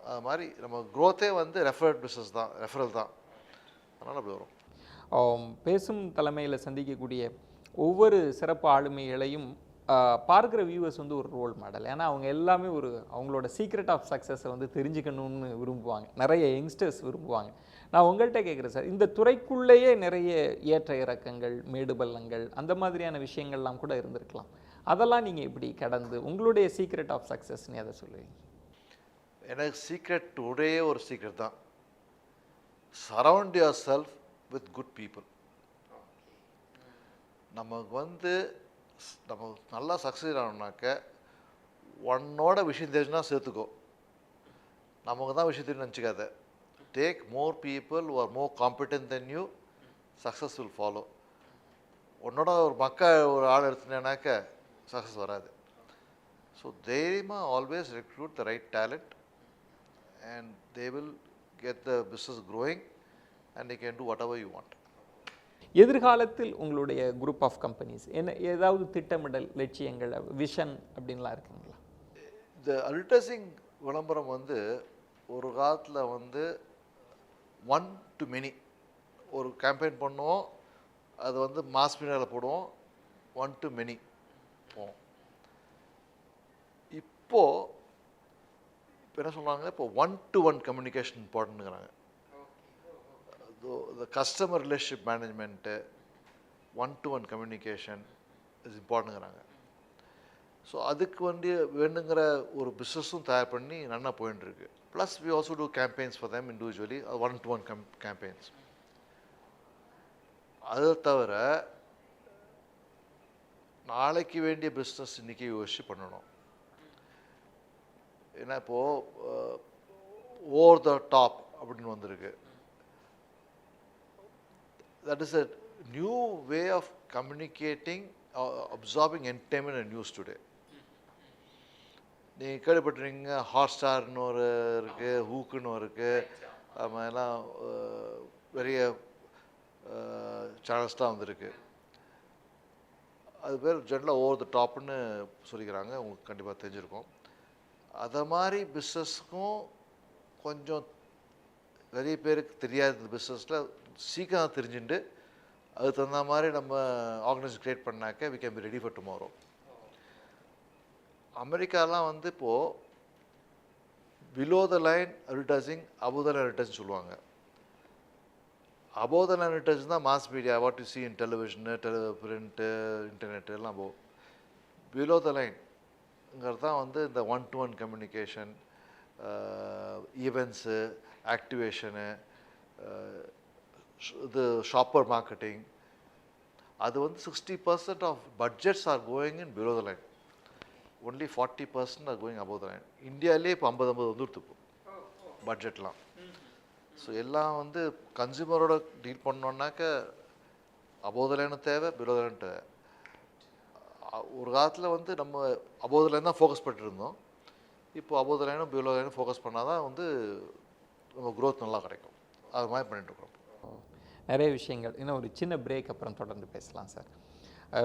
அது மாதிரி நம்ம க்ரோத்தே வந்து ரெஃபரல் தான். அதனால் அப்படி வரும். பேசும் தலைமையில் சந்திக்கக்கூடிய ஒவ்வொரு சிறப்பு ஆளுமைகளையும் பார்க்குற வியூவர்ஸ் வந்து ஒரு ரோல் மாடல். ஏன்னா அவங்க எல்லாமே அவங்களோட சீக்ரெட் ஆஃப் சக்ஸஸை வந்து தெரிஞ்சுக்கணும்னு விரும்புவாங்க. நிறைய யங்ஸ்டர்ஸ் விரும்புவாங்க. நான் உங்கள்கிட்ட கேட்குறேன் சார், இந்த துறைக்குள்ளேயே நிறைய ஏற்ற இறக்கங்கள், மேடு பள்ளங்கள், அந்த மாதிரியான விஷயங்கள்லாம் கூட இருந்திருக்கலாம். அதெல்லாம் நீங்கள் இப்படி கடந்து உங்களுடைய சீக்ரெட் ஆஃப் சக்ஸஸ்ன்னு எதை சொல்லுவீங்க? எனக்கு சீக்ரெட் ஒரே ஒரு சீக்ரெட் தான். Surround your self with good people. நமக்கு வந்து நம்ம நல்லா சக்ஸஸ் ஆகணும்னாக்க உன்னோட விஷயம் தெரிஞ்சுன்னா சேர்த்துக்கோ. நமக்கு தான் விஷயம் தெரியும் நினச்சிக்காத. Take more people who are more competent than you, success will follow. உன்னோட ஒரு ஆள் எடுத்துனேனாக்க சக்ஸஸ் வராது. ஸோ தைரியமாக always recruit the right talent and they will get the business growing and they can do whatever you want. எதிர்காலத்தில் உங்களுடைய குரூப் ஆஃப் கம்பெனிஸ் ஏதாவது திட்டமிடல், லட்சியங்கள், விஷன் அப்படின்லாம் இருக்குங்களா? இந்த அட்வர்டைசிங் விளம்பரம் வந்து ஒரு காலத்தில் வந்து 1 to many ஒரு கேம்பெயின் பண்ணுவோம், அது வந்து மாஸ் மீடியாவில் போடுவோம், 1 to many போவோம். இப்போ என்ன சொல்கிறாங்க, இப்போ 1 to 1 கம்யூனிகேஷன் இம்பார்ட்டன்ட்ங்கிறாங்க. the customer relationship management, 1 to 1 communication is important. So அதுக்கு வேணுங்கிற ஒரு பிஸ்னஸும் தயார் பண்ணி நல்லா போயின்னு இருக்கு. Plus we also do campaigns for them individually, 1 to 1 campaigns. அதை தவிர நாளைக்கு வேண்டிய பிஸ்னஸ் இன்றைக்கி யோசிச்சு பண்ணணும். ஏன்னா இப்போது ஓவர் த டாப் அப்படின்னு வந்திருக்கு. That is a new way of communicating, absorbing entertainment and news today. நீங்கள் கேள்விப்பட்டிருக்கீங்க, ஹாட்ஸ்டார்னு ஒரு இருக்குது, ஹூக்குன்னு இருக்குது, அது மாதிரிலாம் பெரிய சேனல்ஸ்லாம் வந்துருக்கு. அது பேர் ஜென்ரலாக ஓவர் த டாப்னு சொல்லிக்கிறாங்க, உங்களுக்கு கண்டிப்பாக தெரிஞ்சிருக்கும். அதை மாதிரி பிஸ்னஸ்க்கும் கொஞ்சம் நிறைய பேருக்கு தெரியாத இந்த பிஸ்னஸில் சீக்கிரம் தெரிஞ்சுட்டு அதுக்கு தகுந்த மாதிரி நம்ம ஆர்கனைசேஷன் க்ரியேட் பண்ணாக்க we can be ready for tomorrow. அமெரிக்காலாம் வந்து இப்போது below the line advertising, above the line advertising சொல்லுவாங்க. அபோவ் த லைன் அட்வர்டைசிங் தான் mass media, what you see in television, print, internet எல்லாம் அபோவ். பிலோ த லைன்ங்கிறது தான் வந்து இந்த 1 to 1 கம்யூனிகேஷன், ஈவெண்ட்ஸு, ஆக்டிவேஷனு, இது ஷாப்பர் மார்க்கெட்டிங், அது வந்து 60% of budgets are going in below the line, only 40% are going above the line. இந்தியாவிலே இப்போ 50-50 வந்துடுது இப்போ பட்ஜெட்லாம். ஸோ எல்லாம் வந்து கன்சியூமரோட டீல் பண்ணோன்னாக்க அபவ் த லைனும் தேவை, பிலோ த லைன் தேவை. ஒரு காலத்தில் வந்து நம்ம அபவ் த லைன் தான் ஃபோக்கஸ் பண்ணிட்டு இருந்தோம். இப்போ அபவ் த லைனும் பிலோ லைனும் ஃபோக்கஸ் பண்ணால் தான் வந்து நம்ம க்ரோத் நல்லா கிடைக்கும். அது மாதிரி பண்ணிட்டுருக்கோம். நிறைய விஷயங்கள் இன்னும் ஒரு சின்ன பிரேக் அப்புறம் தொடர்ந்து பேசலாம் சார்.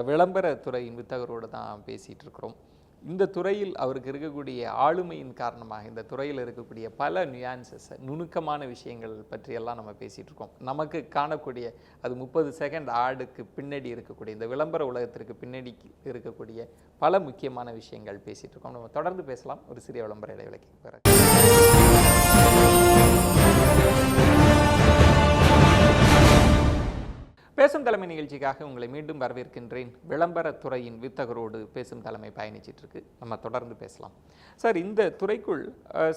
விளம்பரத்துறையின் வித்தகரோடு தான் பேசிகிட்டு இருக்கிறோம். இந்த துறையில் அவருக்கு இருக்கக்கூடிய ஆளுமையின் காரணமாக இந்த துறையில் இருக்கக்கூடிய பல நியூயான்சஸ், நுணுக்கமான விஷயங்கள் பற்றியெல்லாம் நம்ம பேசிகிட்டு இருக்கோம். நமக்கு காணக்கூடிய அது 30 செகண்ட் ஆடுக்கு பின்னாடி இருக்கக்கூடிய இந்த விளம்பர உலகத்திற்கு பின்னாடி இருக்கக்கூடிய பல முக்கியமான விஷயங்கள் பேசிகிட்டு இருக்கோம். நம்ம தொடர்ந்து பேசலாம் ஒரு சிறிய விளம்பர இடைவேளைக்கு பிறகு. பேசும் தலைமை நிகழ்ச்சிக்காக உங்களை மீண்டும் வரவேற்கின்றேன். விளம்பரத்துறையின் வித்தகரோடு பேசும் தலைமை பயணிச்சிட்டு இருக்கு. நம்ம தொடர்ந்து பேசலாம் சார். இந்த துறைக்குள்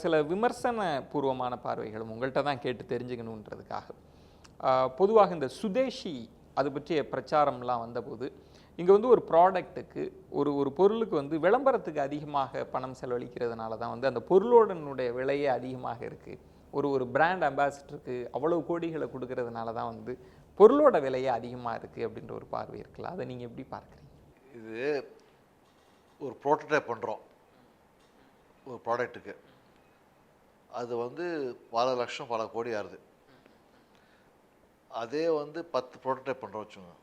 சில விமர்சன பூர்வமான பார்வைகளும் உங்கள்கிட்ட தான் கேட்டு தெரிஞ்சுக்கணுன்றதுக்காக, பொதுவாக இந்த சுதேஷி அது பற்றிய பிரச்சாரம்லாம் வந்தபோது இங்கே வந்து ஒரு ப்ராடக்ட்டுக்கு ஒரு பொருளுக்கு வந்து விளம்பரத்துக்கு அதிகமாக பணம் செலவழிக்கிறதுனால தான் வந்து அந்த பொருளோடனுடைய விலையே அதிகமாக இருக்குது. ஒரு பிராண்ட் அம்பாசிடருக்கு அவ்வளவு கோடிகளை கொடுக்கறதுனால தான் வந்து பொருளோட விலையே அதிகமாக இருக்குது அப்படின்ற ஒரு பார்வை இருக்குல்ல, அதை நீங்கள் எப்படி பார்க்குறீங்க? இது ஒரு ப்ரோட்டோடைப் பண்ணுறோம் ஒரு ப்ராடக்ட்டுக்கு, அது வந்து பல லட்சம் பல கோடி ஆகுது. அதே வந்து 10 ப்ரோட்டோடைப் பண்ணுறோம் வச்சுங்க,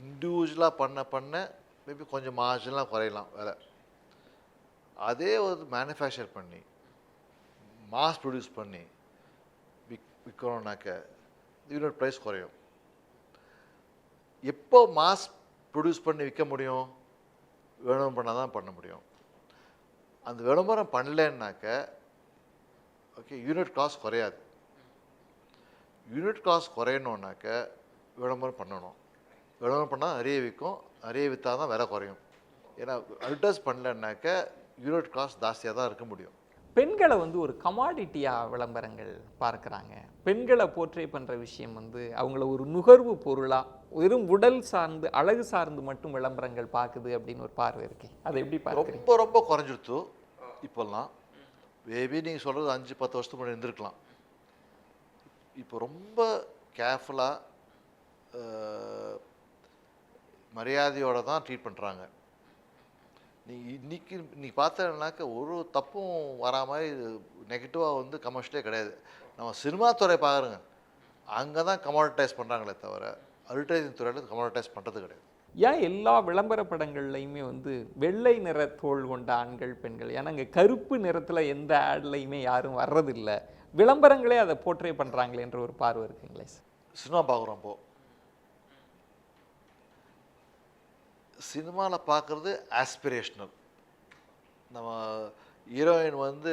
இண்டிவிஜுவலாக பண்ண மேபி கொஞ்சம் மார்ஜினலாக குறையலாம் வேலை. அதே ஒரு மேனுஃபேக்சர் பண்ணி மாஸ் ப்ரொடியூஸ் பண்ணி விற்கிறோம்னாக்க யூனிட் ப்ரைஸ் குறையும். எப்போ மாஸ் ப்ரொடியூஸ் பண்ணி விற்க முடியும்? விளம்பரம் பண்ணால் தான் பண்ண முடியும். அந்த விளம்பரம் பண்ணலன்னாக்க ஓகே யூனிட் காஸ்ட் குறையாது. யூனிட் காஸ்ட் குறையணுன்னாக்க விளம்பரம் பண்ணணும். விளம்பரம் பண்ணால் நிறைய விற்கும், நிறைய விற்றா தான் விலை குறையும். ஏன்னா அட்வர்டைஸ் பண்ணலன்னாக்க யூனிட் காஸ்ட் ஜாஸ்தியாக தான் இருக்க முடியும். பெண்களை வந்து ஒரு கமாடிட்டியாக விளம்பரங்கள் பார்க்குறாங்க. பெண்களை போர்ட்ரே பண்ணுற விஷயம் வந்து அவங்கள ஒரு நுகர்வு பொருளாக, வெறும் உடல் சார்ந்து அழகு சார்ந்து மட்டும் விளம்பரங்கள் பார்க்குது அப்படின்னு ஒரு பார்வை இருக்கு. அதை எப்படி பார்க்குறீங்க? ரொம்ப ரொம்ப குறைஞ்சிடுத்து இப்போல்லாம். மேபி நீங்கள் சொல்கிறது 5-10 வருஷத்துக்கு முன்னாடி இருந்திருக்கலாம். இப்போ ரொம்ப கேர்ஃபுல்லாக மரியாதையோடு தான் ட்ரீட் பண்ணுறாங்க. நீ பார்த்தனாக்க ஒரு தப்பும் வரா மாதிரி நெகட்டிவாக வந்து கமர்ஷியலே கிடையாது. நம்ம சினிமா துறை பார்க்குறோங்க, அங்கே தான் கமாடிட்டைஸ் பண்ணுறாங்களே தவிர அட்வர்டைசிங் துறையில் கமாடிட்டைஸ் பண்ணுறது கிடையாது. ஏன் எல்லா விளம்பர படங்கள்லையுமே வந்து வெள்ளை நிற தோல் கொண்ட ஆண்கள் பெண்கள், ஏன்னா இங்கே கருப்பு நிறத்தில் எந்த ஆட்லையுமே யாரும் வர்றதில்லை, விளம்பரங்களே அதை போர்ட்ரே பண்ணுறாங்களேன்ற ஒரு பார்வை இருக்குங்களே சார். சினிமா பார்க்குறோம் இப்போது, சினிமாவில் பார்க்குறது ஆஸ்பிரேஷ்னல். நம்ம ஹீரோயின் வந்து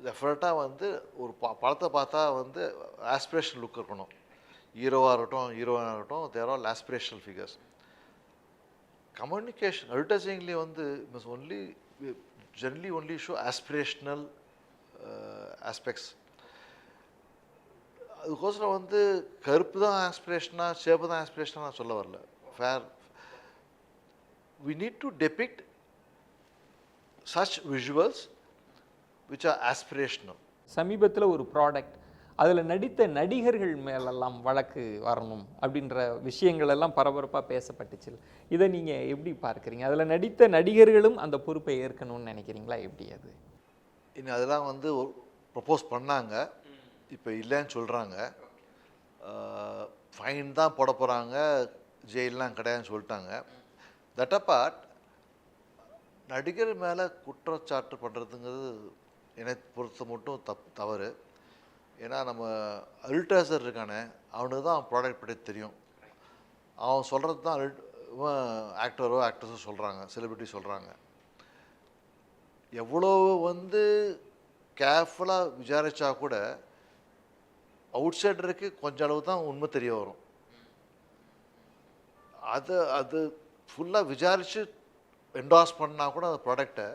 டெஃபினட்டாக வந்து ஒரு படத்தை பார்த்தா வந்து ஆஸ்பிரேஷனல் லுக் இருக்கணும். ஹீரோவாக இருக்கட்டும் ஹீரோயினாக இருக்கட்டும், they're all aspirational figures. Communication அட்வர்டைசிங்லேயே வந்து miss only generally only show aspirational aspects. அதுக்கோசரம் வந்து கருப்பு தான் ஆஸ்பிரேஷனாக சேப்பு தான் ஆஸ்பிரேஷனாக நான் சொல்ல வரல. Fair we need to depict such visuals which are aspirational. சமீபத்தில் ஒரு ப்ராடக்ட், அதில் நடித்த நடிகர்கள் மேலெல்லாம் வழக்கு வரணும் அப்படின்ற விஷயங்கள் எல்லாம் பரபரப்பாக பேசப்பட்டுச்சு. இதை நீங்கள் எப்படி பார்க்குறீங்க? அதில் நடித்த நடிகர்களும் அந்த பொறுப்பை ஏற்கணும்னு நினைக்கிறீங்களா? எப்படி அது? இன்னும் அதெல்லாம் வந்து ப்ரப்போஸ் பண்ணாங்க, இப்போ இல்லைன்னு சொல்கிறாங்க. ஃபைன் தான் போட போகிறாங்க, ஜெயிலெலாம் கிடையாதுன்னு சொல்லிட்டாங்க. தட் அப்பார்ட், நடிகர் மேலே குற்றச்சாட்டு பண்ணுறதுங்கிறது என்னை பொறுத்த மட்டும் தவறு. ஏன்னா நம்ம அல்ட்ராசர் இருக்கானே, அவனுக்கு தான் ப்ராடக்ட் பற்றி தெரியும். அவன் சொல்கிறது தான் ஆக்டரோ ஆக்ட்ரஸோ சொல்கிறாங்க, செலிபிரிட்டி சொல்கிறாங்க. எவ்வளோ வந்து கேர்ஃபுல்லாக விசாரித்தா கூட அவுட் சைடருக்கு கொஞ்சம் அளவு தான் உண்மை தெரிய வரும். அது ஃபுல்லாக விசாரித்து என்டாஸ் பண்ணால் கூட அந்த ப்ராடக்டை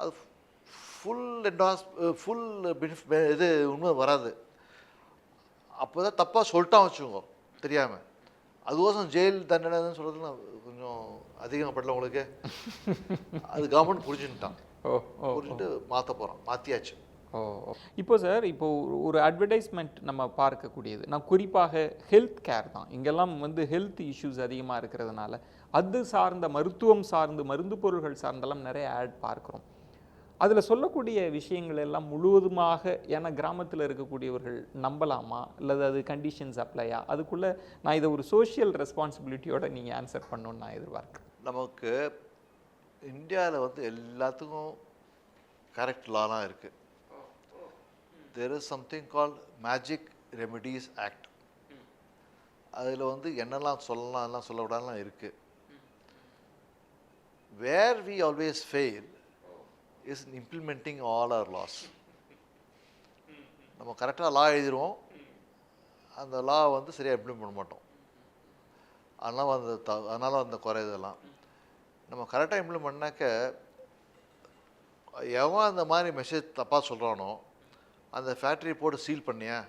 அது ஃபுல் இது உண்மை வராது. அப்போ தான் தப்பாக சொல்லிட்டான் வச்சுக்கோங்க தெரியாமல். அதுக்கோசம் ஜெயில் தண்டனைன்னு சொல்கிறது கொஞ்சம் அதிகப்படல உங்களுக்கு. அது கவர்மெண்ட் புரிஞ்சுட்டான். புரிஞ்சுட்டு மாற்ற போகிறான், மாற்றியாச்சு. ஓ இப்போ சார், இப்போ ஒரு அட்வர்டைஸ்மெண்ட் நம்ம பார்க்கக்கூடியது, நான் குறிப்பாக ஹெல்த் கேர் தான். இங்கெல்லாம் ஹெல்த் இஷ்யூஸ் அதிகமாக இருக்கிறதுனால அது சார்ந்த மருத்துவம் சார்ந்து மருந்து பொருள்கள் சார்ந்தெல்லாம் நிறைய ஆட் பார்க்குறோம். அதில் சொல்லக்கூடிய விஷயங்கள் எல்லாம் முழுவதுமாக ஏன்னா கிராமத்தில் இருக்கக்கூடியவர்கள் நம்பலாமா, அல்லது அது கண்டிஷன்ஸ் அப்ளையா, அதுக்குள்ளே நான் இதை ஒரு சோஷியல் ரெஸ்பான்சிபிலிட்டியோட நீங்கள் ஆன்சர் பண்ணணுன்னு நான் எதிர்பார்க்குறேன். நமக்கு இந்தியாவில் எல்லாத்துக்கும் கரெக்ட் லாலாம் இருக்குது. there is something called Magic Remedies Act. அதில் என்னெல்லாம் சொல்லலாம் எல்லாம் சொல்லக்கூடாதுலாம் இருக்குது. Where we always fail is in implementing all our laws. நம்ம கரெக்டாக லா எழுதிடுவோம், அந்த லா சரியாக இம்ப்ளிமெண்ட் பண்ண மாட்டோம். அதனால அந்த குறை இதெல்லாம் நம்ம கரெக்டாக இம்ப்ளிமெண்ட் பண்ணாக்க எவன் அந்த மாதிரி மெசேஜ் தப்பாக சொல்கிறானோ அந்த ஃபேக்ட்ரி போட்டு சீல் பண்ணியா,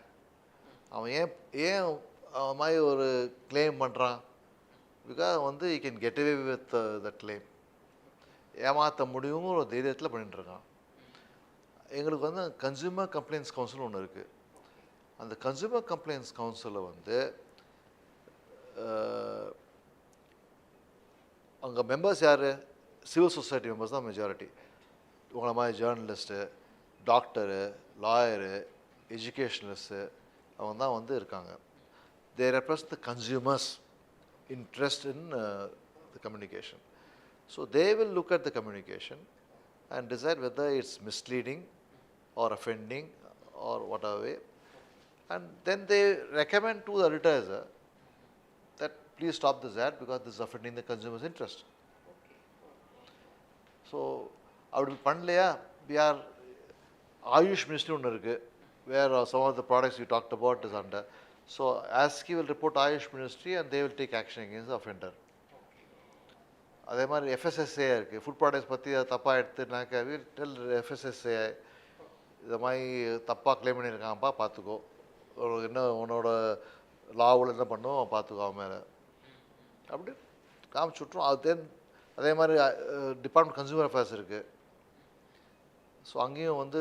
அவன் ஏன் அவன் மாதிரி ஒரு கிளைம் பண்ணுறான்? Because you can get away with that claim. ஏமாற்ற முடியுங்கிற ஒரு தைரியத்தில் பண்ணிட்டுருக்கான். எங்களுக்கு கன்சியூமர் கம்ப்ளைண்ட்ஸ் கவுன்சில் ஒன்று இருக்குது. அந்த கன்சியூமர் கம்ப்ளைண்ட்ஸ் கவுன்சிலில் அங்கே மெம்பர்ஸ் யார்? சிவில் சொசைட்டி மெம்பர்ஸ் தான் மெஜாரிட்டி. உங்களை மாதிரி ஜேர்னலிஸ்ட்டு, டாக்டரு, லாயரு, எஜுகேஷனலிஸ்ட்டு அவங்க தான் இருக்காங்க. தே represent the consumers interest in the communication. So they will look at the communication and decide whether it's misleading or offending or whatever way, and then they recommend to the advertiser that please stop this ad because this is offending the consumer's interest. So அப்படி பண்ணலையா, we are Ayush Ministry ஒன்று இருக்குது, where some of the products you talked about is under. So ASCI will report Ayush Ministry and they will take action against the offender. அதே மாதிரி எஃப்எஸ்எஸ்ஏ இருக்குது. ஃபுட் ப்ராடக்ட்ஸ் பற்றி அதை தப்பாக எடுத்துனாக்க வில் டெல் எஃப்எஸ்எஸ்ஏ இதை மாதிரி தப்பாக கிளைம் பண்ணியிருக்காங்கப்பா, பார்த்துக்கோ, உன்னோட லாவில் என்ன பண்ணுவோம் பார்த்துக்கோ அவன் மேலே அப்படி காமிச்சு விட்ருவோம். அது தென் அதே மாதிரி டிபார்ட்மெண்ட் கன்சூமர் அஃபேர்ஸ் இருக்குது. ஸோ அங்கேயும்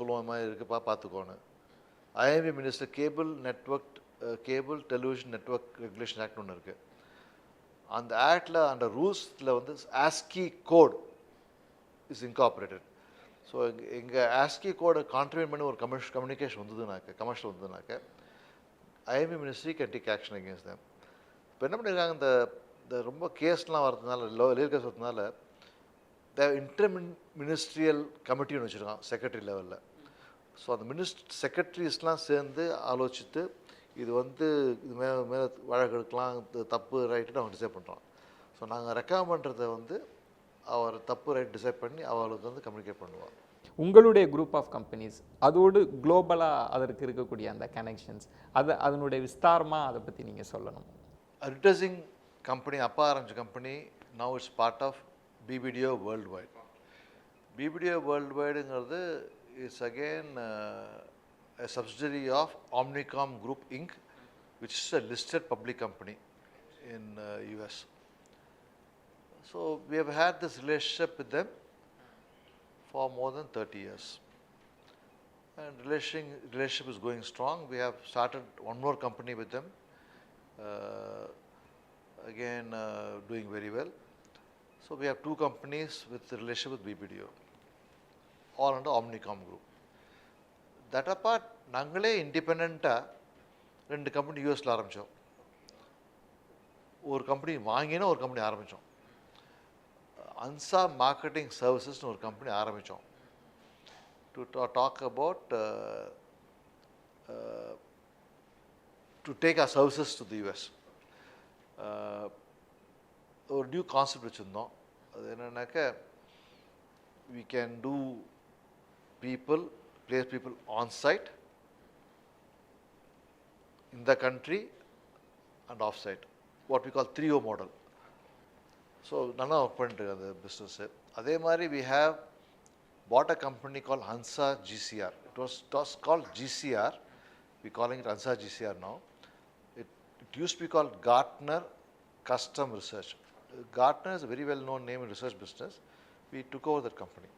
சொல்லுவோம் மாதிரி இருக்குப்பா பார்த்துக்கோன்னு. IMB minister cable television network regulation act ஒன்று இருக்குது. அந்த ஆக்டில் அந்த ரூல்ஸில் ASCII code is incorporated. So எங்கள் ASCII கோடை கான்ட்ரிபியூட் பண்ணி ஒரு கம்யூனிகேஷன் கமர்ஷியல் வந்ததுனாக்க IMB ministry can take action against them. இப்போ என்ன பண்ணியிருக்காங்க, இந்த ரொம்ப கேஸ்லாம் வரதுனால, லீகல் கேஸ் வரதுனால இன்டர் மினிஸ்ட்ரியல் கமிட்டி ஒன்று வச்சுருக்கான் செக்ரட்டரி லெவலில். ஸோ அந்த செக்ரட்டரிஸ்லாம் சேர்ந்து ஆலோசித்து இது இது மேலே வழக்கு எடுக்கலாம், தப்பு ரைட்டுன்னு அவங்க டிசைட் பண்ணுறான். ஸோ நாங்கள் ரெக்கமெண்ட் பண்ணுறதை அவர் தப்பு ரைட் டிசைட் பண்ணி அவர்களுக்கு கம்யூனிகேட் பண்ணுவார். உங்களுடைய குரூப் ஆஃப் கம்பெனிஸ் அதோடு குளோபலாக அதற்கு இருக்கக்கூடிய அந்த கனெக்ஷன்ஸ் அதனுடைய விஸ்தாரமாக அதை பற்றி நீங்கள் சொல்லணும். அட்வர்டைசிங் கம்பெனி அப்பா ஆரம்பிச்ச company now it's part of BBDO world wide. BBDO world வைடுங்கிறது it's again a subsidiary of Omnicom Group Inc., which is a listed public company in US. So we have had this relationship with them for more than 30 years. And relationship is going strong. We have started one more company with them, again doing very well. So we have two companies with the relationship with BBDO, all under Omnicom Group. That apart நாங்களே இண்டிபெண்ட்டாக 2 கம்பெனி யூஎஸில் ஆரம்பித்தோம். ஒரு கம்பெனி வாங்கினா ஒரு கம்பெனி ஆரம்பித்தோம். அன்சா மார்க்கெட்டிங் சர்வீசஸ்னு ஒரு கம்பெனி ஆரம்பித்தோம். To talk about to take our services to the US. ஒரு நியூ கான்செப்ட் வச்சுருந்தோம். அது என்னென்னாக்க we can do place people on site, in the country and off site, what we call 3O model. So நல்லா ஒர்க் பண்ணிட்டு அந்த பிஸ்னஸ்ஸு. அதே மாதிரி we have bought a company called Hansa GCR. It was called GCR. We're calling it Hansa GCR now. It used to be called Gartner Custom Research. Gartner is a very well-known name in research business. We took over that company.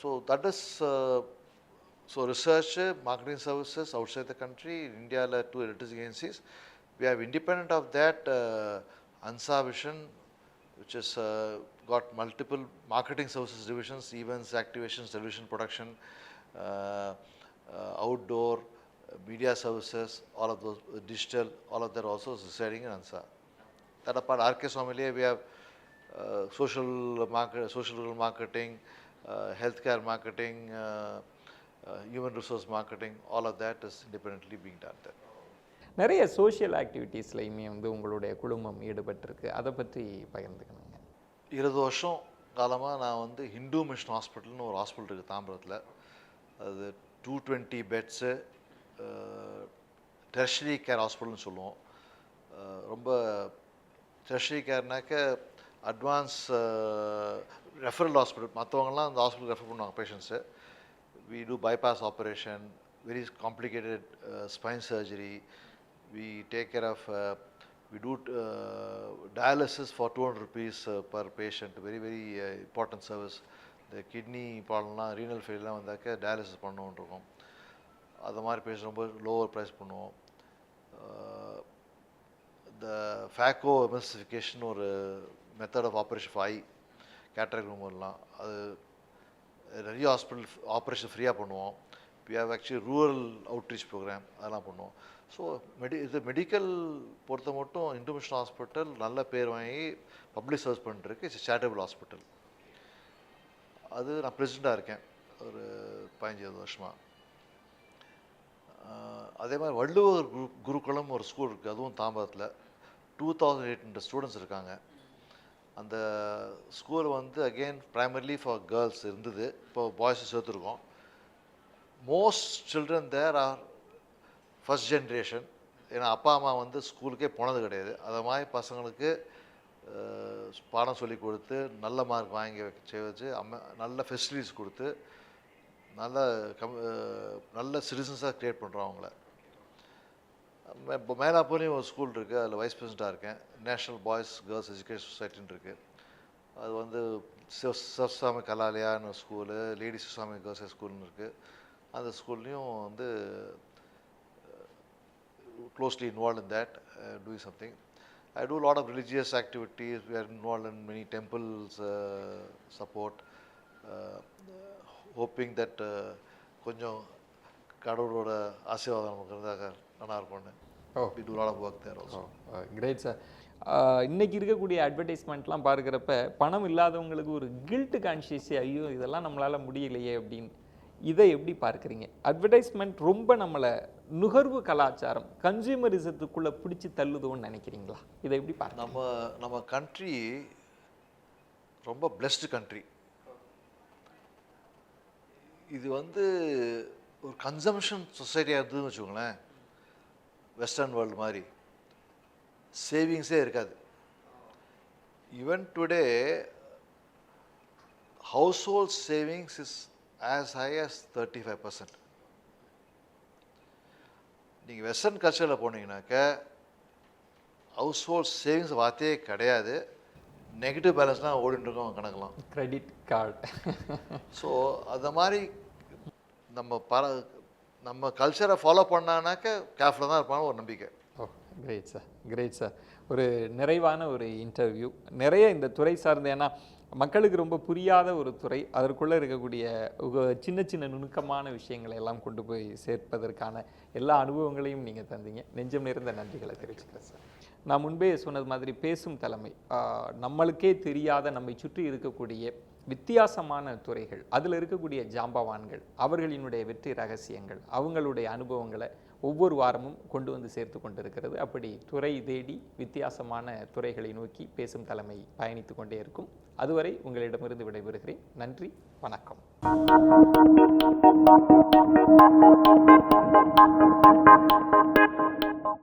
So that is so research, marketing services outside the country. In India, 2 heritage agencies. We have independent of that Hansa Vision, which has got multiple marketing services divisions, events, activations, television production, outdoor, media services, all of those, digital, all of that also is residing in Hansa. That apart, RK Sommelier, we have social marketing, healthcare marketing, human resource marketing, all of that is independently being done there. நிறைய சோஷியல் ஆக்டிவிட்டீஸ்லையுமே வந்து உங்களுடைய குழுமம் ஈடுபட்டிருக்கு. அதை பற்றி பகிர்ந்துக்கணுங்க. 20 வருஷம் காலமாக நான் வந்து ஹிந்து மிஷன் ஹாஸ்பிட்டல்னு ஒரு ஹாஸ்பிட்டல் இருக்குது தாம்பரத்தில். அது 220 பெட்ஸு, டெர்ஷரி கேர் ஹாஸ்பிட்டல்னு சொல்லுவோம். ரொம்ப டெர்ஷரி கேர்னாக்க அட்வான்ஸ் ரெஃபரல் ஹாஸ்பிட்டல். மற்றவங்கலாம் அந்த ஹாஸ்பிட்டல் ரெஃபர் பண்ணுவாங்க patients. We do bypass operation, very complicated spine surgery. We take care of, we do dialysis for 200 rupees per patient, very, very important service. The kidney problem, renal failure வந்தாக்க dialysis பண்ணணும்னு இருக்கும். அது மாதிரி பேஷண்ட் ரொம்ப லோவர் ப்ரைஸ் பண்ணுவோம். The FACO emulsification ஒரு method of operation for eye cataract ரிமூவல்லாம், அது நிறைய ஹாஸ்பிட்டல் ஆப்ரேஷன் ஃப்ரீயாக பண்ணுவோம். We have actually rural outreach programme அதெல்லாம் பண்ணுவோம். ஸோ இது மெடிக்கல் பொறுத்த மட்டும் இந்து மிஷன் ஹாஸ்பிட்டல் நல்ல பேர் வாங்கி பப்ளிக் சர்வீஸ் பண்ணிட்டுருக்கு. It's charitable hospital. அது நான் பிரசிடெண்ட்டாக இருக்கேன் ஒரு 15-20 வருஷமாக. அதே மாதிரி வள்ளுவர் குருகுலம் ஒரு ஸ்கூல் இருக்குது, அதுவும் தாம்பரத்தில். 2800 ஸ்டூடெண்ட்ஸ் இருக்காங்க. அந்த ஸ்கூல் வந்து அகெயின் ப்ரைமர்லி ஃபார் கேர்ள்ஸ் இருந்தது, இப்போ பாய்ஸை சேர்த்துருக்கோம். Most children there are first generation. ஏன்னா அப்பா அம்மா வந்து ஸ்கூலுக்கே போனது கிடையாது. அதை மாதிரி பசங்களுக்கு பாடம் சொல்லி கொடுத்து நல்ல மார்க் வாங்கி வச்சு நல்ல ஃபெசிலிட்டிஸ் கொடுத்து நல்ல சிட்டிசன்ஸாக க்ரியேட் பண்ணுறோம் அவங்கள. இப்போ மேலாப்பூர்லேயும் ஒரு ஸ்கூல் இருக்குது, அதில் வைஸ் பிரசிடெண்ட்டாக இருக்கேன். நேஷ்னல் பாய்ஸ் கேர்ள்ஸ் எஜுகேஷன் சொசைட்டின்னு இருக்குது. அது வந்து சிவசாமி கலாலயான்னு ஸ்கூலு, லேடி சிவசாமி கேர்ள்ஸ் ஸ்கூல்னு இருக்குது. அந்த ஸ்கூல்லையும் வந்து closely involved in that, doing something. I do a lot of religious activities. We are involved in many temples support, hoping that கொஞ்சம் கடவுளோட ஆசீர்வாதம் நமக்கு இருந்தாக்க நல்லா இருக்கும்னு. We do a lot of work there also. Great sir. இன்றைக்கி இருக்கக்கூடிய அட்வர்டைஸ்மெண்ட்லாம் பார்க்குறப்ப பணம் இல்லாதவங்களுக்கு ஒரு கில்ட் கான்ஷியஸே, ஐயோ இதெல்லாம் நம்மளால் முடியலையே அப்படின்னு. இதை எப்படி பார்க்குறீங்க? அட்வர்டைஸ்மெண்ட் ரொம்ப நம்மளை நுகர்வு கலாச்சாரம் கன்சியூமரிசத்துக்குள்ளே பிடிச்சி தள்ளுதோன்னு நினைக்கிறீங்களா? இதை எப்படி பார்க்க? நம்ம கண்ட்ரி ரொம்ப பிளெஸ்டு கண்ட்ரி. இது வந்து ஒரு கன்சம்ஷன் சொசைட்டியாக இருந்ததுன்னு வச்சுக்கோங்களேன். வெஸ்டர்ன் வேர்ல்டு மாதிரி சேவிங்ஸே இருக்காது. Even today house hold savings is as high as 35%. நீங்கள் வெஸ்டர்ன் கல்ச்சரில் போனீங்கன்னாக்க ஹவுஸ் ஹோல்ட் சேவிங்ஸ் வார்த்தையே கிடையாது. நெகட்டிவ் பேலன்ஸ்லாம் ஓடிட்டுருக்கோம் கணக்கெலாம், கிரெடிட் கார்டு. ஸோ அந்த மாதிரி நம்ம கல்ச்சரை ஃபாலோ பண்ணானாக்க கேர்ஃபுல்லாக தான் இருப்பாங்க ஒரு நம்பிக்கை. Great sir, great sir. ஒரு நிறைவான ஒரு இன்டர்வியூ. நிறைய இந்த துறை சார்ந்த, ஏன்னா மக்களுக்கு ரொம்ப புரியாத ஒரு துறை, அதற்குள்ளே இருக்கக்கூடிய சின்ன சின்ன நுணுக்கமான விஷயங்களை எல்லாம் கொண்டு போய் சேர்ப்பதற்கான எல்லா அனுபவங்களையும் நீங்கள் தந்தீங்க. நெஞ்சம் நிறைந்த நன்றிகளை தெரிவிச்சுக்கிறேன் சார். நான் முன்பே சொன்னது மாதிரி பேசும் தலைமை, நம்மளுக்கே தெரியாத நம்மை சுற்றி இருக்கக்கூடிய வித்தியாசமான துறைகள், அதில் இருக்கக்கூடிய ஜாம்பவான்கள், அவர்களினுடைய வெற்றி ரகசியங்கள், அவங்களுடைய அனுபவங்களை ஒவ்வொரு வாரமும் கொண்டு வந்து சேர்த்து கொண்டிருக்கிறது. அப்படி துறை தேடி வித்தியாசமான துறைகளை நோக்கி பேசும் தலைமை பயணித்து கொண்டே இருக்கும். அதுவரை உங்களிடமிருந்து விடைபெறுகிறேன். நன்றி, வணக்கம்.